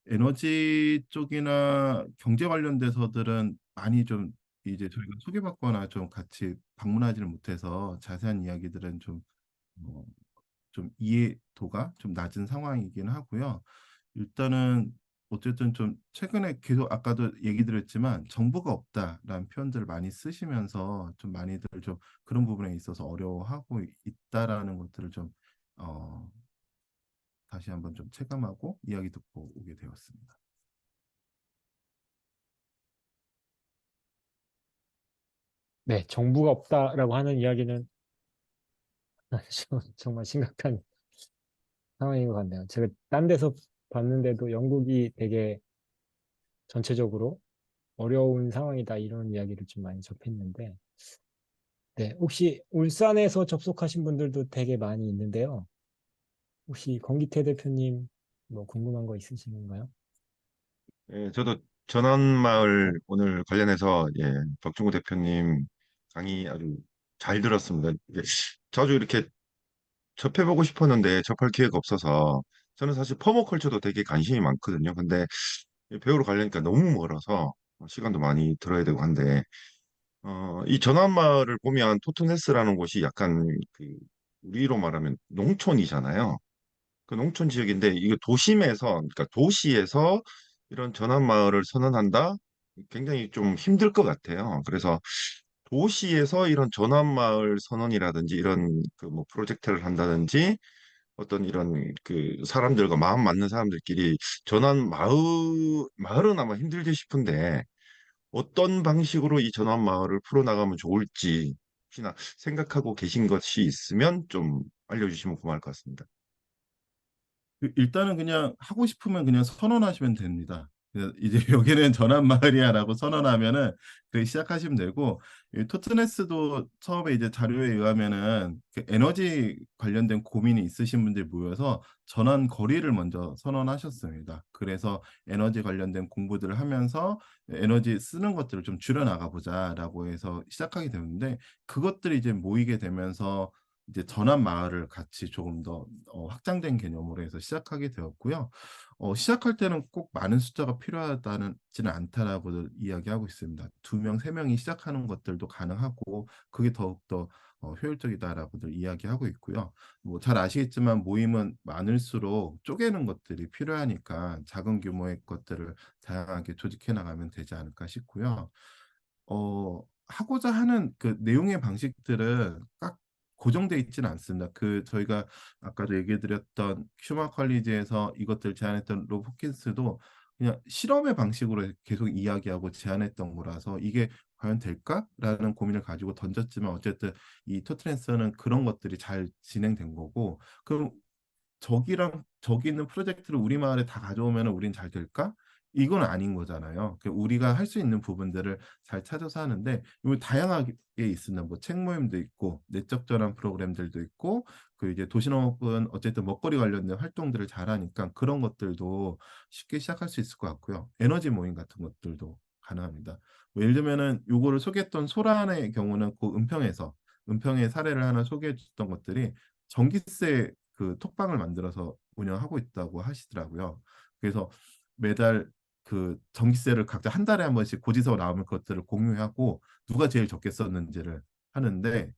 에너지 쪽이나 경제 관련돼서들은 많이 좀 이제 저희가 소개받거나 좀 같이 방문하지는 못해서 자세한 이야기들은 어, 좀 이해도가 좀 낮은 상황이긴 하고요. 일단은 어쨌든 좀 최근에 계속 아까도 얘기 드렸지만 정보가 없다라는 표현들을 많이 쓰시면서 좀 많이들 좀 그런 부분에 있어서 어려워하고 있다라는 것들을 좀 어, 다시 한번 좀 체감하고 이야기 듣고 오게 되었습니다. 네, 정부가 없다라고 하는 이야기는 정말 심각한 상황인 것 같네요. 제가 딴 데서 봤는데도 영국이 되게 전체적으로 어려운 상황이다 이런 이야기를 좀 많이 접했는데, 네, 혹시 울산에서 접속하신 분들도 되게 많이 있는데요. 혹시 권기태 대표님 뭐 궁금한 거 있으신가요? 예, 저도 전원마을 오늘 관련해서 박중구 대표님 강의 아주 잘 들었습니다. 자주 이렇게 접해보고 싶었는데 접할 기회가 없어서 저는 사실 퍼머컬처도 되게 관심이 많거든요. 근데 배우러 가려니까 너무 멀어서 시간도 많이 들어야 되고 한데 이 전원마을을 보면 토트네스라는 곳이 약간 그 우리로 말하면 농촌이잖아요. 그 농촌 지역인데 이게 도심에서 그러니까 도시에서 이런 전환 마을을 선언한다? 굉장히 좀 힘들 것 같아요. 그래서 도시에서 이런 전환 마을 선언이라든지 이런 그 뭐 프로젝트를 한다든지 어떤 이런 그 사람들과 마음 맞는 사람들끼리 전환 마을은 아마 힘들지 싶은데 어떤 방식으로 이 전환 마을을 풀어나가면 좋을지 혹시나 생각하고 계신 것이 있으면 좀 알려주시면 고마울 것 같습니다. 일단은 그냥 하고 싶으면 그냥 선언하시면 됩니다. 이제 여기는 전환 마을이야라고 선언하면은 그 시작하시면 되고 이 토트네스도 처음에 이제 자료에 의하면은 그 에너지 관련된 고민이 있으신 분들이 모여서 전환 거리를 먼저 선언하셨습니다. 그래서 에너지 관련된 공부들을 하면서 에너지 쓰는 것들을 좀 줄여나가 보자라고 해서 시작하게 되는데 그것들이 이제 모이게 되면서 이제 전환 마을을 같이 조금 더 확장된 개념으로 해서 시작하게 되었고요. 시작할 때는 꼭 많은 숫자가 필요하지는 않다라고 이야기하고 있습니다. 2명, 3명이 시작하는 것들도 가능하고 그게 더욱더 효율적이다라고들 이야기하고 있고요. 뭐 잘 아시겠지만 모임은 많을수록 쪼개는 것들이 필요하니까 작은 규모의 것들을 다양하게 조직해 나가면 되지 않을까 싶고요. 하고자 하는 그 내용의 방식들은 딱 고정돼 있지는 않습니다. 그 저희가 아까도 얘기 드렸던 휴먼 컬리지에서 이것들 제안했던 로 호킨스도 그냥 실험의 방식으로 계속 이야기하고 제안했던 거라서 이게 과연 될까라는 고민을 가지고 던졌지만 어쨌든 이 토트랜스는 그런 것들이 잘 진행된 거고 그럼 저기랑 저기 있는 프로젝트를 우리 마을에 다 가져오면 우린 잘 될까? 이건 아닌 거잖아요. 우리가 할 수 있는 부분들을 잘 찾아서 하는데 이 다양하게 있으면 뭐 책 모임도 있고 내적 전환 프로그램들도 있고 그 이제 도시농업은 어쨌든 먹거리 관련된 활동들을 잘하니까 그런 것들도 쉽게 시작할 수 있을 것 같고요. 에너지 모임 같은 것들도 가능합니다. 뭐 예를 들면은 요거를 소개했던 소란의 경우는 그 은평의 사례를 하나 소개해 줬던 것들이 전기세 그 톡방을 만들어서 운영하고 있다고 하시더라고요. 그래서 매달 그 전기세를 각자 한 달에 한 번씩 고지서 나오면 그것들을 공유하고 누가 제일 적게 썼는지를 하는데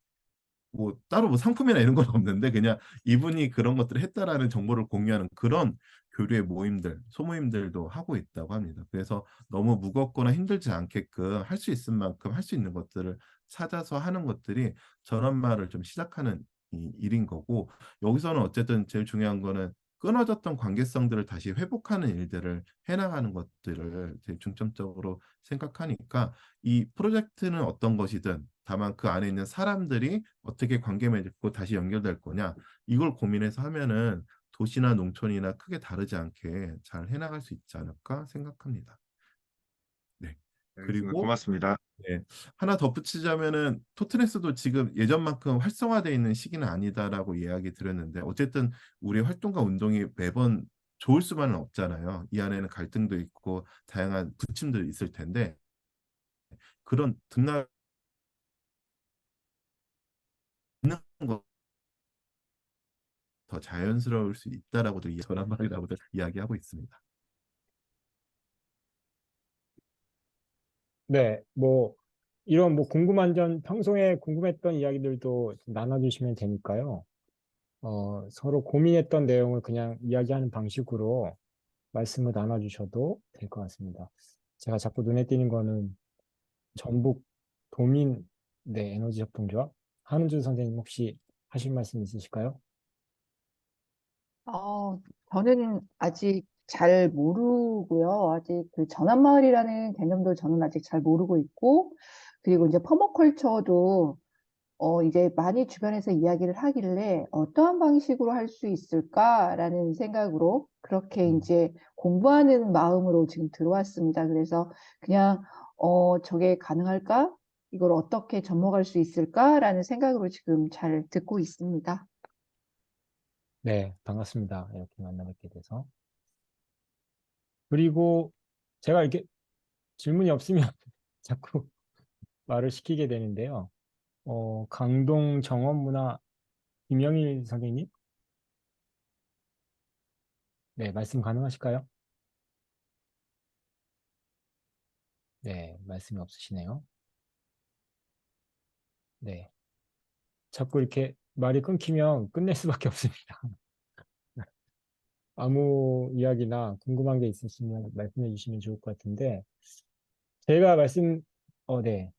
뭐 따로 뭐 상품이나 이런 건 없는데 그냥 이분이 그런 것들을 했다라는 정보를 공유하는 그런 교류의 모임들, 소모임들도 하고 있다고 합니다. 그래서 너무 무겁거나 힘들지 않게끔 할 수 있을 만큼 할 수 있는 것들을 찾아서 하는 것들이 전환마를 좀 시작하는 이 일인 거고 여기서는 어쨌든 제일 중요한 거는 끊어졌던 관계성들을 다시 회복하는 일들을 해나가는 것들을 제일 중점적으로 생각하니까 이 프로젝트는 어떤 것이든 다만 그 안에 있는 사람들이 어떻게 관계 맺고 다시 연결될 거냐 이걸 고민해서 하면은 도시나 농촌이나 크게 다르지 않게 잘 해나갈 수 있지 않을까 생각합니다. 네. 알겠습니다. 그리고 고맙습니다. 네, 하나 덧붙이자면은 토트넥스도 지금 예전만큼 활성화되어 있는 시기는 아니다라고 이야기 드렸는데 어쨌든 우리 활동과 운동이 매번 좋을 수만은 없잖아요. 이 안에는 갈등도 있고 다양한 부침도 있을 텐데 그런 등락 있는 거 더 자연스러울 수 있다라고도 전환말이라고도 이야기하고 있습니다. 네, 뭐 이런 뭐 궁금한 점 평소에 궁금했던 이야기들도 좀 나눠주시면 되니까요. 서로 고민했던 내용을 그냥 이야기하는 방식으로 말씀을 나눠주셔도 될 것 같습니다. 제가 자꾸 눈에 띄는 거는 전북 도민 네, 에너지 협동조합 한은주 선생님 혹시 하실 말씀 있으실까요? 어, 저는 아직 잘 모르고요. 아직 그 전환마을이라는 개념도 저는 아직 잘 모르고 있고, 그리고 이제 퍼머컬처도 이제 많이 주변에서 이야기를 하길래 어떠한 방식으로 할 수 있을까라는 생각으로 그렇게 이제 공부하는 마음으로 지금 들어왔습니다. 그래서 그냥 저게 가능할까? 이걸 어떻게 접목할 수 있을까라는 생각으로 지금 잘 듣고 있습니다. 네, 반갑습니다. 이렇게 만나 뵙게 돼서. 그리고 제가 이렇게 질문이 없으면 자꾸 말을 시키게 되는데요. 강동 정원문화 김영일 선생님? 네, 말씀 가능하실까요? 네, 말씀이 없으시네요. 네. 자꾸 이렇게 말이 끊기면 끝낼 수밖에 없습니다. 아무 이야기나 궁금한 게 있으시면 말씀해 주시면 좋을 것 같은데, 제가 네.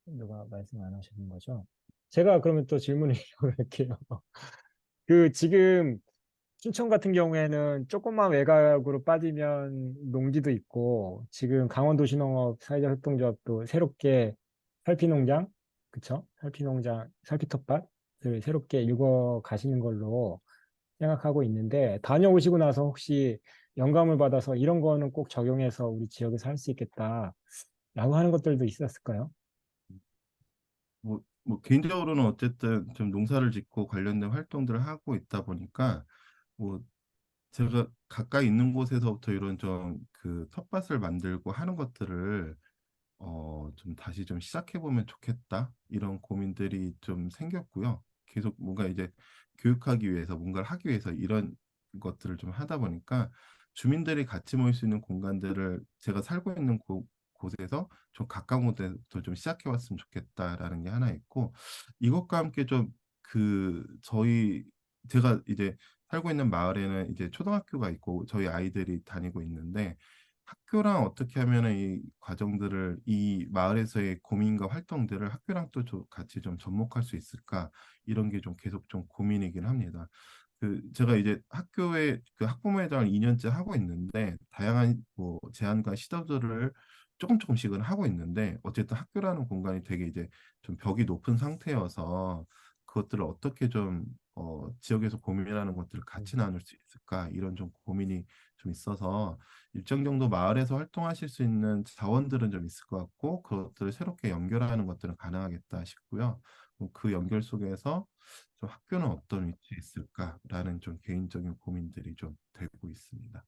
누가 말씀 안 하시는 거죠? 제가 그러면 또 질문을 할게요. 지금 춘천 같은 경우에는 조금만 외곽으로 빠지면 농지도 있고, 지금 강원도시농업 사회적 협동조합도 새롭게 살피농장, 그쵸? 살피농장, 살피텃밭을 새롭게 읽어 가시는 걸로 생각하고 있는데, 다녀오시고 나서 혹시 영감을 받아서 이런 거는 꼭 적용해서 우리 지역에서 할 수 있겠다라고 하는 것들도 있었을까요? 뭐 개인적으로는 어쨌든 좀 농사를 짓고 관련된 활동들을 하고 있다 보니까 뭐 제가 가까이 있는 곳에서부터 이런 좀 그 텃밭을 만들고 하는 것들을 좀 다시 좀 시작해 보면 좋겠다 이런 고민들이 좀 생겼고요. 계속 뭔가 이제 교육하기 위해서 뭔가를 하기 위해서 이런 것들을 좀 하다 보니까 주민들이 같이 모일 수 있는 공간들을 제가 살고 있는 곳에서 좀 가까운 곳에서 좀 시작해 왔으면 좋겠다라는 게 하나 있고 이것과 함께 좀 저희 제가 이제 살고 있는 마을에는 이제 초등학교가 있고 저희 아이들이 다니고 있는데 학교랑 어떻게 하면은 이 과정들을 이 마을에서의 고민과 활동들을 학교랑 또 같이 좀 접목할 수 있을까 이런 게 좀 계속 좀 고민이긴 합니다. 제가 이제 학교에 그 학부모회장을 2년째 하고 있는데 다양한 뭐 제안과 시도들을 조금씩은 하고 있는데 어쨌든 학교라는 공간이 되게 이제 좀 벽이 높은 상태여서 그것들을 어떻게 좀 지역에서 고민하는 것들을 같이 나눌 수 있을까 이런 좀 고민이 좀 있어서 일정 정도 마을에서 활동하실 수 있는 자원들은 좀 있을 것 같고 그것들을 새롭게 연결하는 것들은 가능하겠다 싶고요. 그 연결 속에서 좀 학교는 어떤 위치에 있을까라는 좀 개인적인 고민들이 좀 되고 있습니다.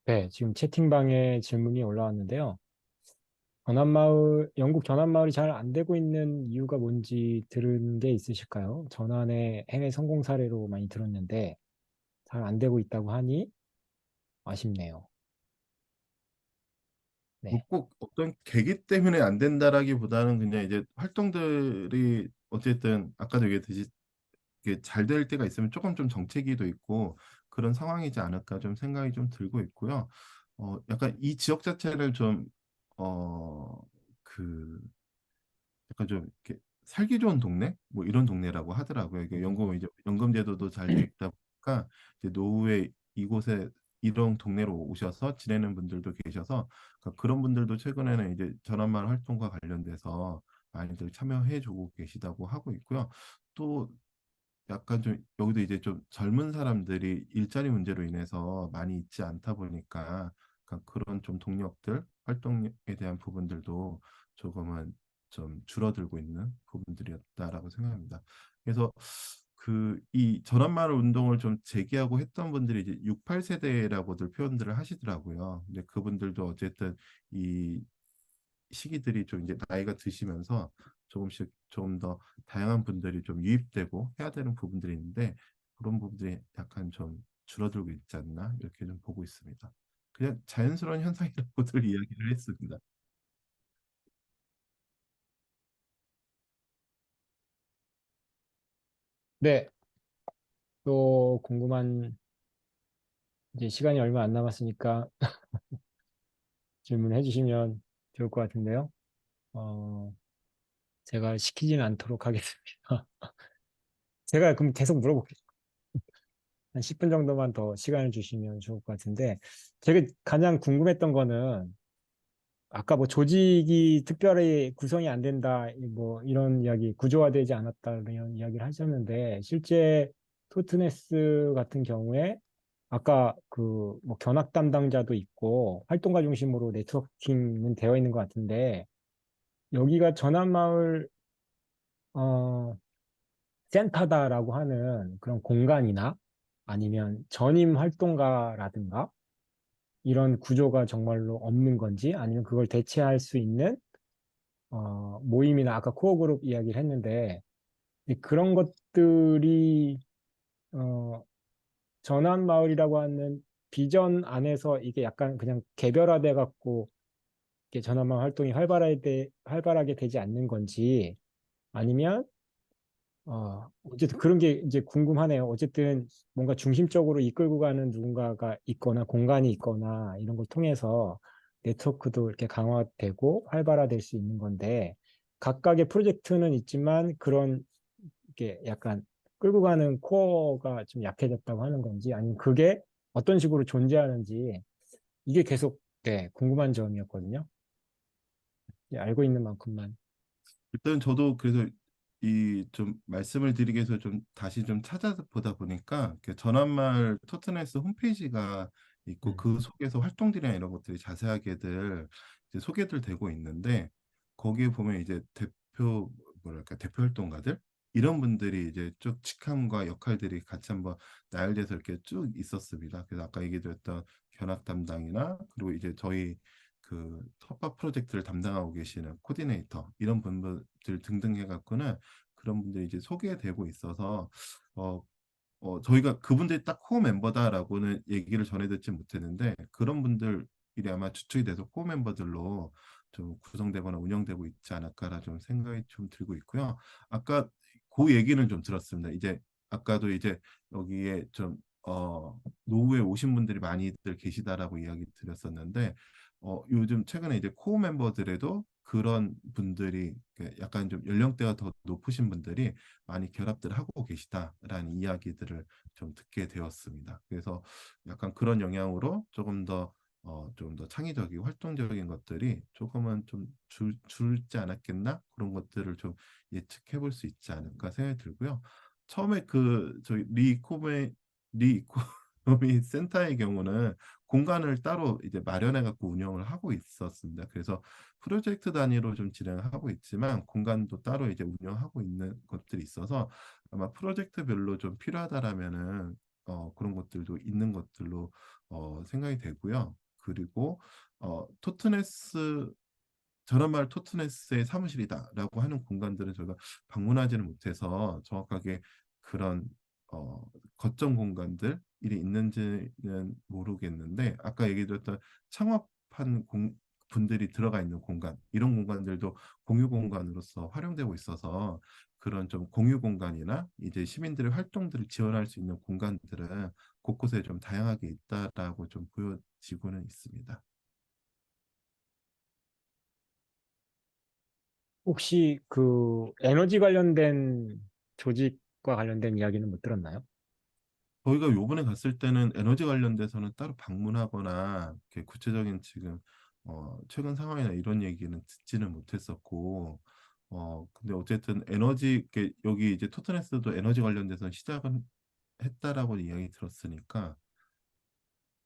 네, 지금 채팅방에 질문이 올라왔는데요. 영국 전환마을이 잘 안 되고 있는 이유가 뭔지 들은 게 있으실까요? 전환의 해외 성공 사례로 많이 들었는데 잘 안 되고 있다고 하니 아쉽네요. 뭐 네. 꼭 어떤 계기 때문에 안 된다라기보다는 그냥 이제 활동들이 어쨌든 아까도 얘기했듯이 잘 될 때가 있으면 조금 좀 정체기도 있고 그런 상황이지 않을까 좀 생각이 좀 들고 있고요. 약간 이 지역 자체를 좀 어, 그 약간 좀 이렇게 살기 좋은 동네 뭐 이런 동네라고 하더라고요. 이게 이제 연금 제도도 잘 돼 있다 보니까 이제 노후에 이곳에 이런 동네로 오셔서 지내는 분들도 계셔서 그러니까 그런 분들도 최근에는 이제 전환마을 활동과 관련돼서 많이들 참여해주고 계시다고 하고 있고요. 또 약간 좀 여기도 이제 좀 젊은 사람들이 일자리 문제로 인해서 많이 있지 않다 보니까 그러니까 그런 좀 동력들 활동에 대한 부분들도 조금은 좀 줄어들고 있는 부분들이었다라고 생각합니다. 그래서 이 전환마을 운동을 좀 제기하고 했던 분들이 이제 68세대라고들 표현들을 하시더라고요. 근데 그분들도 어쨌든 이 시기들이 좀 이제 나이가 드시면서 조금씩 좀 더 다양한 분들이 좀 유입되고 해야 되는 부분들이 있는데 그런 부분들이 약간 좀 줄어들고 있지 않나 이렇게 좀 보고 있습니다. 그냥 자연스러운 현상이라고들 이야기를 했습니다. 네, 또 궁금한 이제 시간이 얼마 안 남았으니까 질문해 주시면 좋을 것 같은데요. 어, 제가 시키지는 않도록 하겠습니다. 제가 그럼 계속 물어볼게요. 한 10분 정도만 더 시간을 주시면 좋을 것 같은데, 제가 가장 궁금했던 거는, 아까 뭐 조직이 특별히 구성이 안 된다, 뭐 이런 이야기, 구조화되지 않았다, 이런 이야기를 하셨는데, 실제 토트네스 같은 경우에, 아까 그 뭐 견학 담당자도 있고, 활동가 중심으로 네트워킹은 되어 있는 것 같은데, 여기가 전환마을, 어, 센터다라고 하는 그런 공간이나 아니면 전임 활동가라든가 이런 구조가 정말로 없는 건지 아니면 그걸 대체할 수 있는 모임이나 아까 코어 그룹 이야기를 했는데 그런 것들이 어, 전환 마을이라고 하는 비전 안에서 이게 약간 그냥 개별화돼 갖고 이게 전환 마을 활동이 활발하게 되지 않는 건지 아니면 어쨌든 그런 게 이제 궁금하네요. 어쨌든 뭔가 중심적으로 이끌고 가는 누군가가 있거나 공간이 있거나 이런 걸 통해서 네트워크도 이렇게 강화되고 활발화될 수 있는 건데 각각의 프로젝트는 있지만 그런 게 약간 끌고 가는 코어가 좀 약해졌다고 하는 건지 아니면 그게 어떤 식으로 존재하는지 이게 계속 네, 궁금한 점이었거든요. 예, 알고 있는 만큼만. 일단 저도 그래서 이 좀 말씀을 드리기 위해서 좀 다시 좀 찾아보다 보니까 그 전환마을 토트네스 홈페이지가 있고 그 속에서 활동들이나 이런 것들이 자세하게들 이제 소개들 되고 있는데 거기에 보면 이제 대표 뭐랄까 대표 활동가들 이런 분들이 이제 쭉 직함과 역할들이 같이 한번 나열돼서 이렇게 쭉 있었습니다. 그래서 아까 얘기드렸던 견학 담당이나 그리고 이제 저희 그 텃밭 프로젝트를 담당하고 계시는 코디네이터 이런 분들 등등 해갖고는 그런 분들이 이제 소개되고 있어서 어, 저희가 그분들이 딱 코어 멤버다라고는 얘기를 전해 듣지 못했는데 그런 분들이 아마 주축이 돼서 코어 멤버들로 좀 구성되거나 운영되고 있지 않을까라 좀 생각이 좀 들고 있고요. 아까 그 얘기는 좀 들었습니다. 이제 아까도 이제 여기에 좀 노후에 오신 분들이 많이들 계시다라고 이야기 드렸었는데 요즘 최근에 이제 코어 멤버들에도 그런 분들이 약간 좀 연령대가 더 높으신 분들이 많이 결합들 하고 계시다라는 이야기들을 좀 듣게 되었습니다. 그래서 약간 그런 영향으로 조금 더 좀 더 창의적이고 활동적인 것들이 조금은 좀 줄지 않았겠나 그런 것들을 좀 예측해 볼 수 있지 않을까 생각이 들고요. 처음에 그 저희 리이코노미 센터의 경우는 공간을 따로 이제 마련해 갖고 운영을 하고 있었습니다. 그래서 프로젝트 단위로 좀 진행하고 있지만 공간도 따로 이제 운영하고 있는 것들이 있어서 아마 프로젝트별로 좀 필요하다라면은 그런 것들도 있는 것들로 생각이 되고요. 그리고 토트네스 저런 말 토트네스의 사무실이다라고 하는 공간들은 저희가 방문하지는 못해서 정확하게 그런 어, 거점 공간들이 있는지는 모르겠는데 아까 얘기드렸던 창업한 분들이 들어가 있는 공간 이런 공간들도 공유 공간으로서 활용되고 있어서 그런 좀 공유 공간이나 이제 시민들의 활동들을 지원할 수 있는 공간들은 곳곳에 좀 다양하게 있다라고 좀 보여지고는 있습니다. 혹시 그 에너지 관련된 조직과 관련된 이야기는 못 들었나요? 저희가 요번에 갔을 때는 에너지 관련돼서는 따로 방문하거나 이렇게 구체적인 지금 최근 상황이나 이런 얘기는 듣지는 못했었고 근데 어쨌든 에너지 여기 이제 토트네스도 에너지 관련돼서 시작은 했다라고 이야기 들었으니까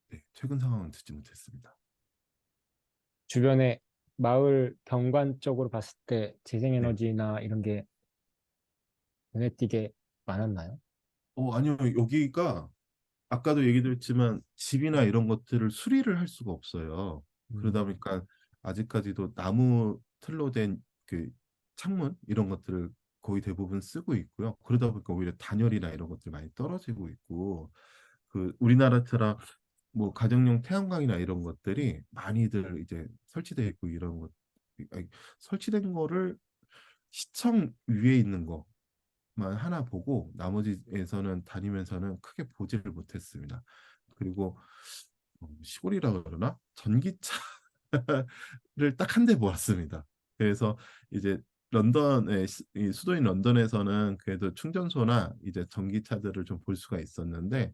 네, 최근 상황은 듣지 못했습니다. 주변에 마을 경관 쪽으로 봤을 때 네. 재생에너지나 이런 게 눈에 띄게 많았나요? 아니요. 여기가 아까도 얘기 드렸지만 집이나 이런 것들을 수리를 할 수가 없어요. 그러다 음, 보니까 아직까지도 나무 틀로 된 그 창문 이런 것들을 거의 대부분 쓰고 있고요. 그러다 보니까 오히려 단열이나 이런 것들이 많이 떨어지고 있고 그 우리나라처럼 뭐 가정용 태양광이나 이런 것들이 많이들 이제 설치되어 있고 이런 것 아니, 설치된 거를 시청 위에 있는 거만 하나 보고 나머지에서는 다니면서는 크게 보지를 못했습니다. 그리고 시골이라 그러나 전기차를 딱 한 대 모았습니다. 그래서 이제 이 수도인 런던에서는 그래도 충전소나 이제 전기차들을 좀 볼 수가 있었는데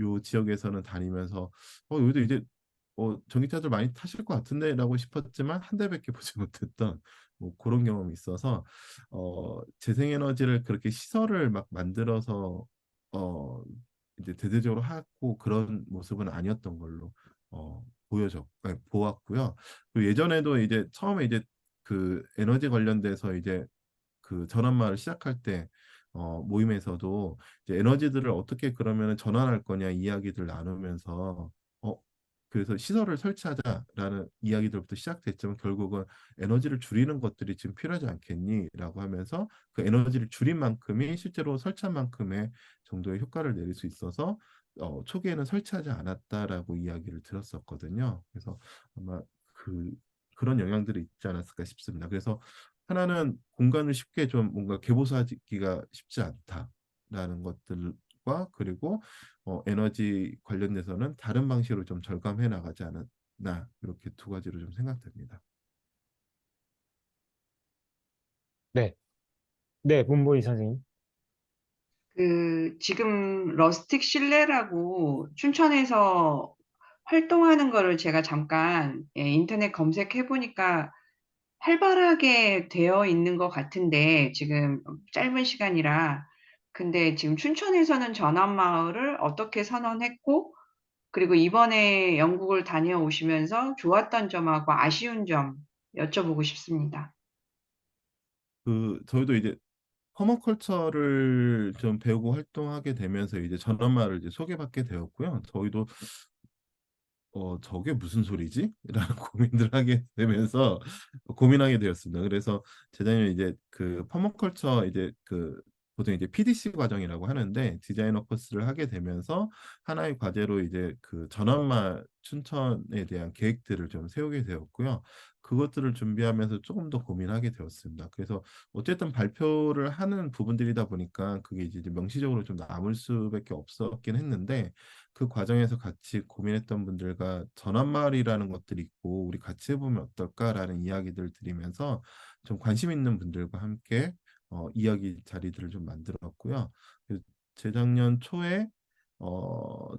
요 지역에서는 다니면서 여기도 이제 전기차들 많이 타실 것 같은데라고 싶었지만 한 대밖에 보지 못했던 뭐 그런 경험이 있어서 재생에너지를 그렇게 시설을 막 만들어서 어, 이제 대대적으로 하고 그런 모습은 아니었던 걸로 보았고요. 그리고 예전에도 이제 처음에 이제 그 에너지 관련돼서 이제 그 전환마을 시작할 때 모임에서도 이제 에너지들을 어떻게 그러면 전환할 거냐 이야기들 나누면서 어 그래서 시설을 설치하자라는 이야기들부터 시작됐지만 결국은 에너지를 줄이는 것들이 지금 필요하지 않겠니라고 하면서 그 에너지를 줄인 만큼이 실제로 설치한 만큼의 정도의 효과를 내릴 수 있어서 초기에는 설치하지 않았다라고 이야기를 들었었거든요. 그래서 아마 그 그런 영향들이 있지 않았을까 싶습니다. 그래서 하나는 공간을 쉽게 좀 뭔가 개보수하기가 쉽지 않다라는 것들과 그리고 에너지 관련돼서는 다른 방식으로 좀 절감해 나가지 않았나 이렇게 두 가지로 좀 생각됩니다. 네, 네, 문보희 선생님. 지금 러스틱 실내라고 춘천에서 활동하는 거를 제가 잠깐 인터넷 검색해 보니까 활발하게 되어 있는 것 같은데 지금 짧은 시간이라 근데 지금 춘천에서는 전환마을을 어떻게 선언했고 그리고 이번에 영국을 다녀오시면서 좋았던 점하고 아쉬운 점 여쭤보고 싶습니다. 저희도 이제 퍼머컬처를 좀 배우고 활동하게 되면서 이제 전환마를 이제 소개받게 되었고요. 저희도 저게 무슨 소리지? 라는 고민들 하게 되면서 고민하게 되었습니다. 그래서 재작년에 이제 그 퍼머컬처 이제 그 보통 이제 PDC 과정이라고 하는데 디자이너 코스를 하게 되면서 하나의 과제로 이제 그 전환마 춘천에 대한 계획들을 좀 세우게 되었고요. 그것들을 준비하면서 조금 더 고민하게 되었습니다. 그래서 어쨌든 발표를 하는 부분들이다 보니까 그게 이제 명시적으로 좀 남을 수밖에 없었긴 했는데 그 과정에서 같이 고민했던 분들과 전환마을이라는 것들이 있고 우리 같이 해보면 어떨까라는 이야기들 드리면서 좀 관심 있는 분들과 함께 이야기 자리들을 좀 만들었고요. 그 재작년 초에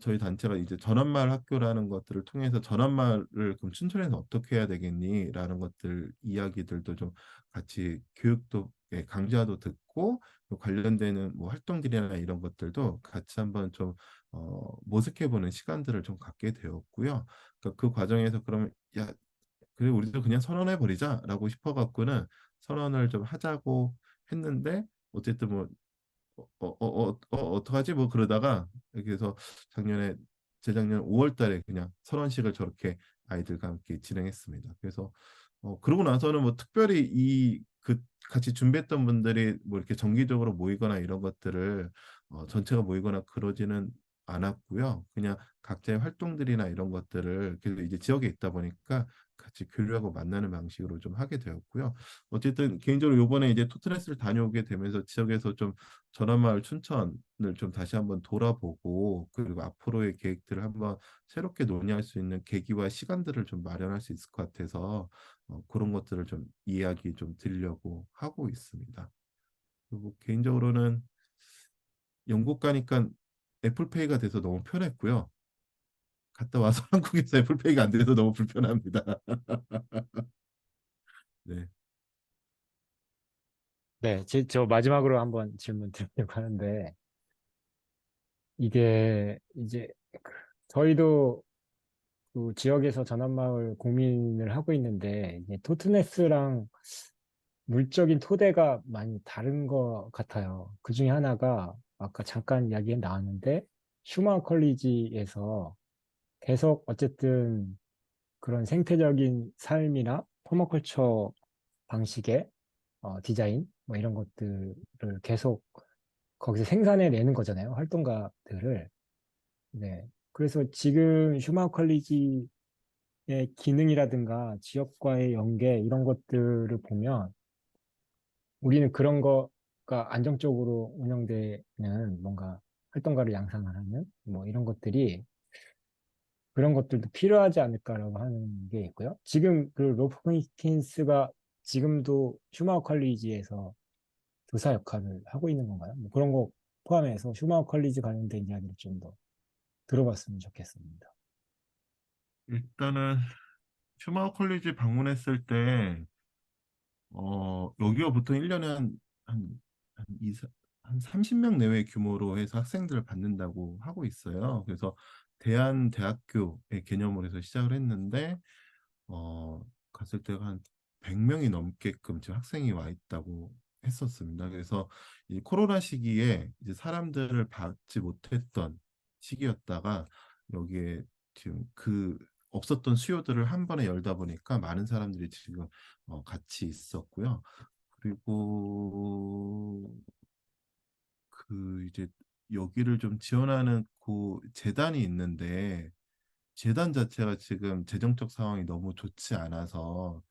저희 단체가 이제 전환마을 학교라는 것들을 통해서 전환마을을 그럼 춘천에서 어떻게 해야 되겠니라는 것들 이야기들도 좀 같이 교육도 강좌도 듣고 또 관련되는 뭐 활동들이나 이런 것들도 같이 한번 좀 모색해보는 시간들을 좀 갖게 되었고요. 그러니까 그 과정에서 그러면 야 그래 우리도 그냥 선언해 버리자라고 싶어갖고는 선언을 좀 하자고 했는데 어쨌든 뭐 어떡하지? 뭐 그러다가 이렇게 해서 작년에 재작년 5월 달에 그냥 선언식을 저렇게 아이들과 함께 진행했습니다. 그래서 그러고 나서는 뭐 특별히 그 같이 준비했던 분들이 뭐 이렇게 정기적으로 모이거나 이런 것들을 전체가 모이거나 그러지는 않았고요. 그냥 각자의 활동들이나 이런 것들을 그래도 이제 지역에 있다 보니까 같이 교류하고 만나는 방식으로 좀 하게 되었고요. 어쨌든 개인적으로 요번에 이제 토트레스를 다녀오게 되면서 지역에서 좀 전환마을 춘천을 좀 다시 한번 돌아보고 그리고 앞으로의 계획들을 한번 새롭게 논의할 수 있는 계기와 시간들을 좀 마련할 수 있을 것 같아서 그런 것들을 좀 이야기 좀 드리려고 하고 있습니다. 그리고 개인적으로는 영국 가니까 애플페이가 돼서 너무 편했고요. 갔다 와서 한국에서 애플페이가 안 돼서 너무 불편합니다. 네. 네, 저 마지막으로 한번 질문 드리려고 하는데, 이게 이제 저희도 그 지역에서 전환마을 고민을 하고 있는데, 이게 토트네스랑 물적인 토대가 많이 다른 것 같아요. 그 중에 하나가 아까 잠깐 이야기 나왔는데, 슈마 컬리지에서 계속 어쨌든 그런 생태적인 삶이나 퍼마컬처 방식의 디자인 뭐 이런 것들을 계속 거기서 생산해 내는 거잖아요. 활동가들을. 네. 그래서 지금 휴먼 컬리지의 기능이라든가 지역과의 연계 이런 것들을 보면 우리는 그런 거가 안정적으로 운영되는 뭔가 활동가를 양성하는 뭐 이런 것들이 그런 것들도 필요하지 않을까라고 하는 게 있고요. 지금 그 로프 홈킨스가 지금도 휴먼 컬리지에서 교사 역할을 하고 있는 건가요? 뭐 그런 거 포함해서 휴먼 컬리지 관련된 이야기를 좀 더 들어봤으면 좋겠습니다. 일단은 슈마우 컬리지 방문했을 때 여기가 보통 1년에 한, 2, 한 30명 내외 규모로 해서 학생들을 받는다고 하고 있어요. 그래서 대한대학교의 개념으로 해서 시작을 했는데 갔을 때가 한 100명이 넘게끔 지금 학생이 와 있다고 했었습니다. 그래서 이 코로나 시기에 이제 사람들을 받지 못했던 시기였다가 여기에 지금 그 없었던 수요들을 한 번에 열다 보니까 많은 사람들이 지금 같이 있었고요. 그리고 그 이제 여기를 좀 지원하는 그 재단이 있는데 재단 자체가 지금 재정적 상황이 너무 좋지 않아서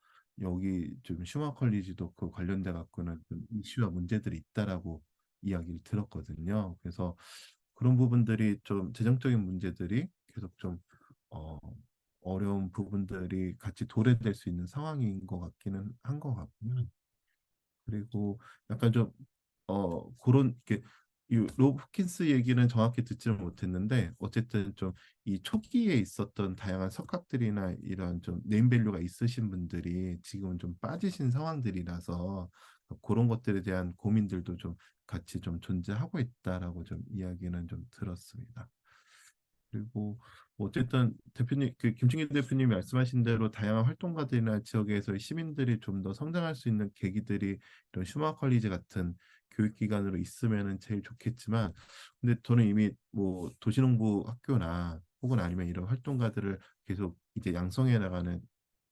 여기 좀 슈마 컬리지도 그 관련돼 갖고는 좀 이슈와 문제들이 있다라고 이야기를 들었거든요. 그래서 그런 부분들이 좀 재정적인 문제들이 계속 좀 어, 어려운 부분들이 같이 도래될 수 있는 상황인 것 같기는 한 것 같고요. 그리고 약간 좀 그런 게 이 로브 호킨스 얘기는 정확히 듣지는 못했는데 어쨌든 좀 이 초기에 있었던 다양한 석학들이나 이런 좀 네임밸류가 있으신 분들이 지금은 좀 빠지신 상황들이라서 그런 것들에 대한 고민들도 좀 같이 좀 존재하고 있다라고 좀 이야기는 좀 들었습니다. 그리고 뭐 어쨌든 대표님 그 김충기 대표님이 말씀하신 대로 다양한 활동가들이나 지역에서의 시민들이 좀 더 성장할 수 있는 계기들이 이런 슈마 컬리지 같은 교육기관으로 있으면은 제일 좋겠지만 근데 저는 이미 뭐 도시농부 학교나 혹은 아니면 이런 활동가들을 계속 이제 양성해 나가는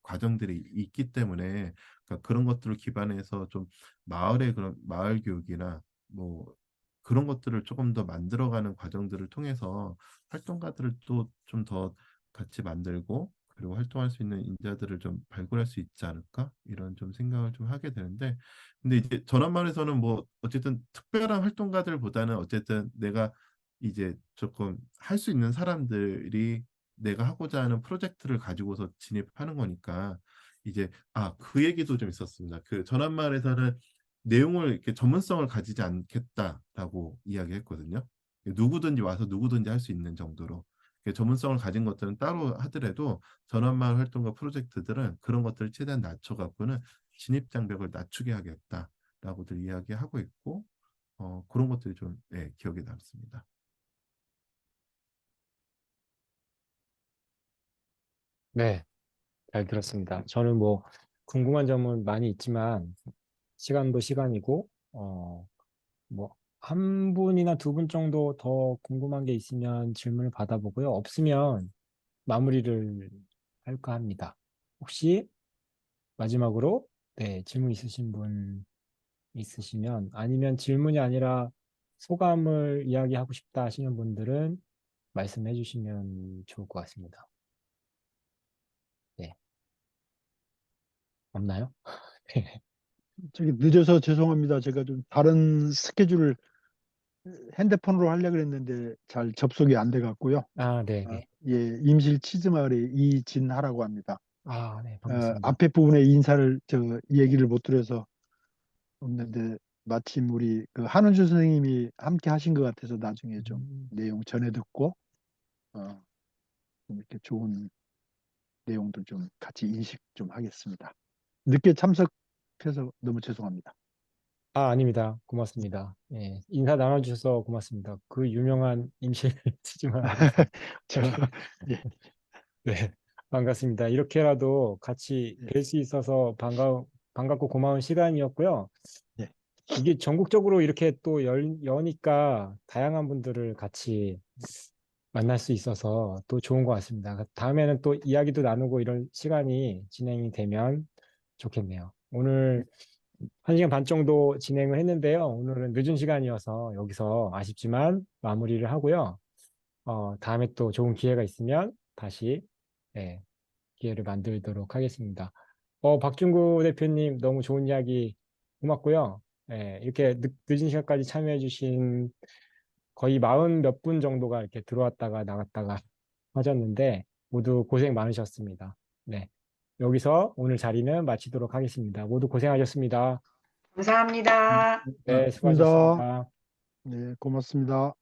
과정들이 있기 때문에 그러니까 그런 것들을 기반해서 좀 마을의 그런 마을 교육이나 뭐 그런 것들을 조금 더 만들어가는 과정들을 통해서 활동가들을 또 좀 더 같이 만들고 그리고 활동할 수 있는 인자들을 좀 발굴할 수 있지 않을까 이런 좀 생각을 좀 하게 되는데 근데 이제 전환만에서는 뭐 어쨌든 특별한 활동가들보다는 어쨌든 내가 이제 조금 할 수 있는 사람들이 내가 하고자 하는 프로젝트를 가지고서 진입하는 거니까 이제 그 얘기도 좀 있었습니다. 그 전환말에서는 내용을 이렇게 전문성을 가지지 않겠다라고 이야기했거든요. 누구든지 와서 누구든지 할 수 있는 정도로 전문성을 가진 것들은 따로 하더라도 전환마을 활동과 프로젝트들은 그런 것들을 최대한 낮춰갖고는 진입 장벽을 낮추게 하겠다라고들 이야기하고 있고 그런 것들이 좀 기억에 남습니다. 네, 잘 들었습니다. 저는 뭐 궁금한 점은 많이 있지만 시간도 시간이고 뭐 한 분이나 두 분 정도 더 궁금한 게 있으면 질문을 받아보고요. 없으면 마무리를 할까 합니다. 혹시 마지막으로 네, 질문 있으신 분 있으시면 아니면 질문이 아니라 소감을 이야기하고 싶다 하시는 분들은 말씀해 주시면 좋을 것 같습니다. 네, 없나요? 저기 늦어서 죄송합니다. 제가 좀 다른 스케줄을 핸드폰으로 하려고 했는데 잘 접속이 안 돼 갖고요. 네네. 예, 임실 치즈마을의 이진하라고 합니다. 네, 반갑습니다. 앞에 부분에 인사를 얘기를 못 드려서 없는데 마침 우리 그 한은주 선생님이 함께 하신 것 같아서 나중에 좀 내용 전해 듣고 좀 이렇게 좋은 내용들 좀 같이 인식 좀 하겠습니다. 늦게 참석해서 너무 죄송합니다. 아닙니다. 고맙습니다. 예, 인사 나눠주셔서 고맙습니다. 그 유명한 임실 치즈만 제가 예, 네, 반갑습니다. 이렇게라도 같이 예, 뵐 수 있어서 반갑고 고마운 시간이었고요. 예. 이게 전국적으로 이렇게 또 여니까 다양한 분들을 같이 만날 수 있어서 또 좋은 것 같습니다. 다음에는 또 이야기도 나누고 이런 시간이 진행이 되면 좋겠네요. 오늘 1시간 반 정도 진행을 했는데요. 오늘은 늦은 시간이어서 여기서 아쉽지만 마무리를 하고요. 다음에 또 좋은 기회가 있으면 다시 네, 기회를 만들도록 하겠습니다. 박준구 대표님 너무 좋은 이야기 고맙고요. 이렇게 늦은 시간까지 참여해주신 거의 40 몇 분 정도가 이렇게 들어왔다가 나갔다가 하셨는데 모두 고생 많으셨습니다. 네, 여기서 오늘 자리는 마치도록 하겠습니다. 모두 고생하셨습니다. 감사합니다. 네, 고맙습니다. 수고하셨습니다. 네, 고맙습니다.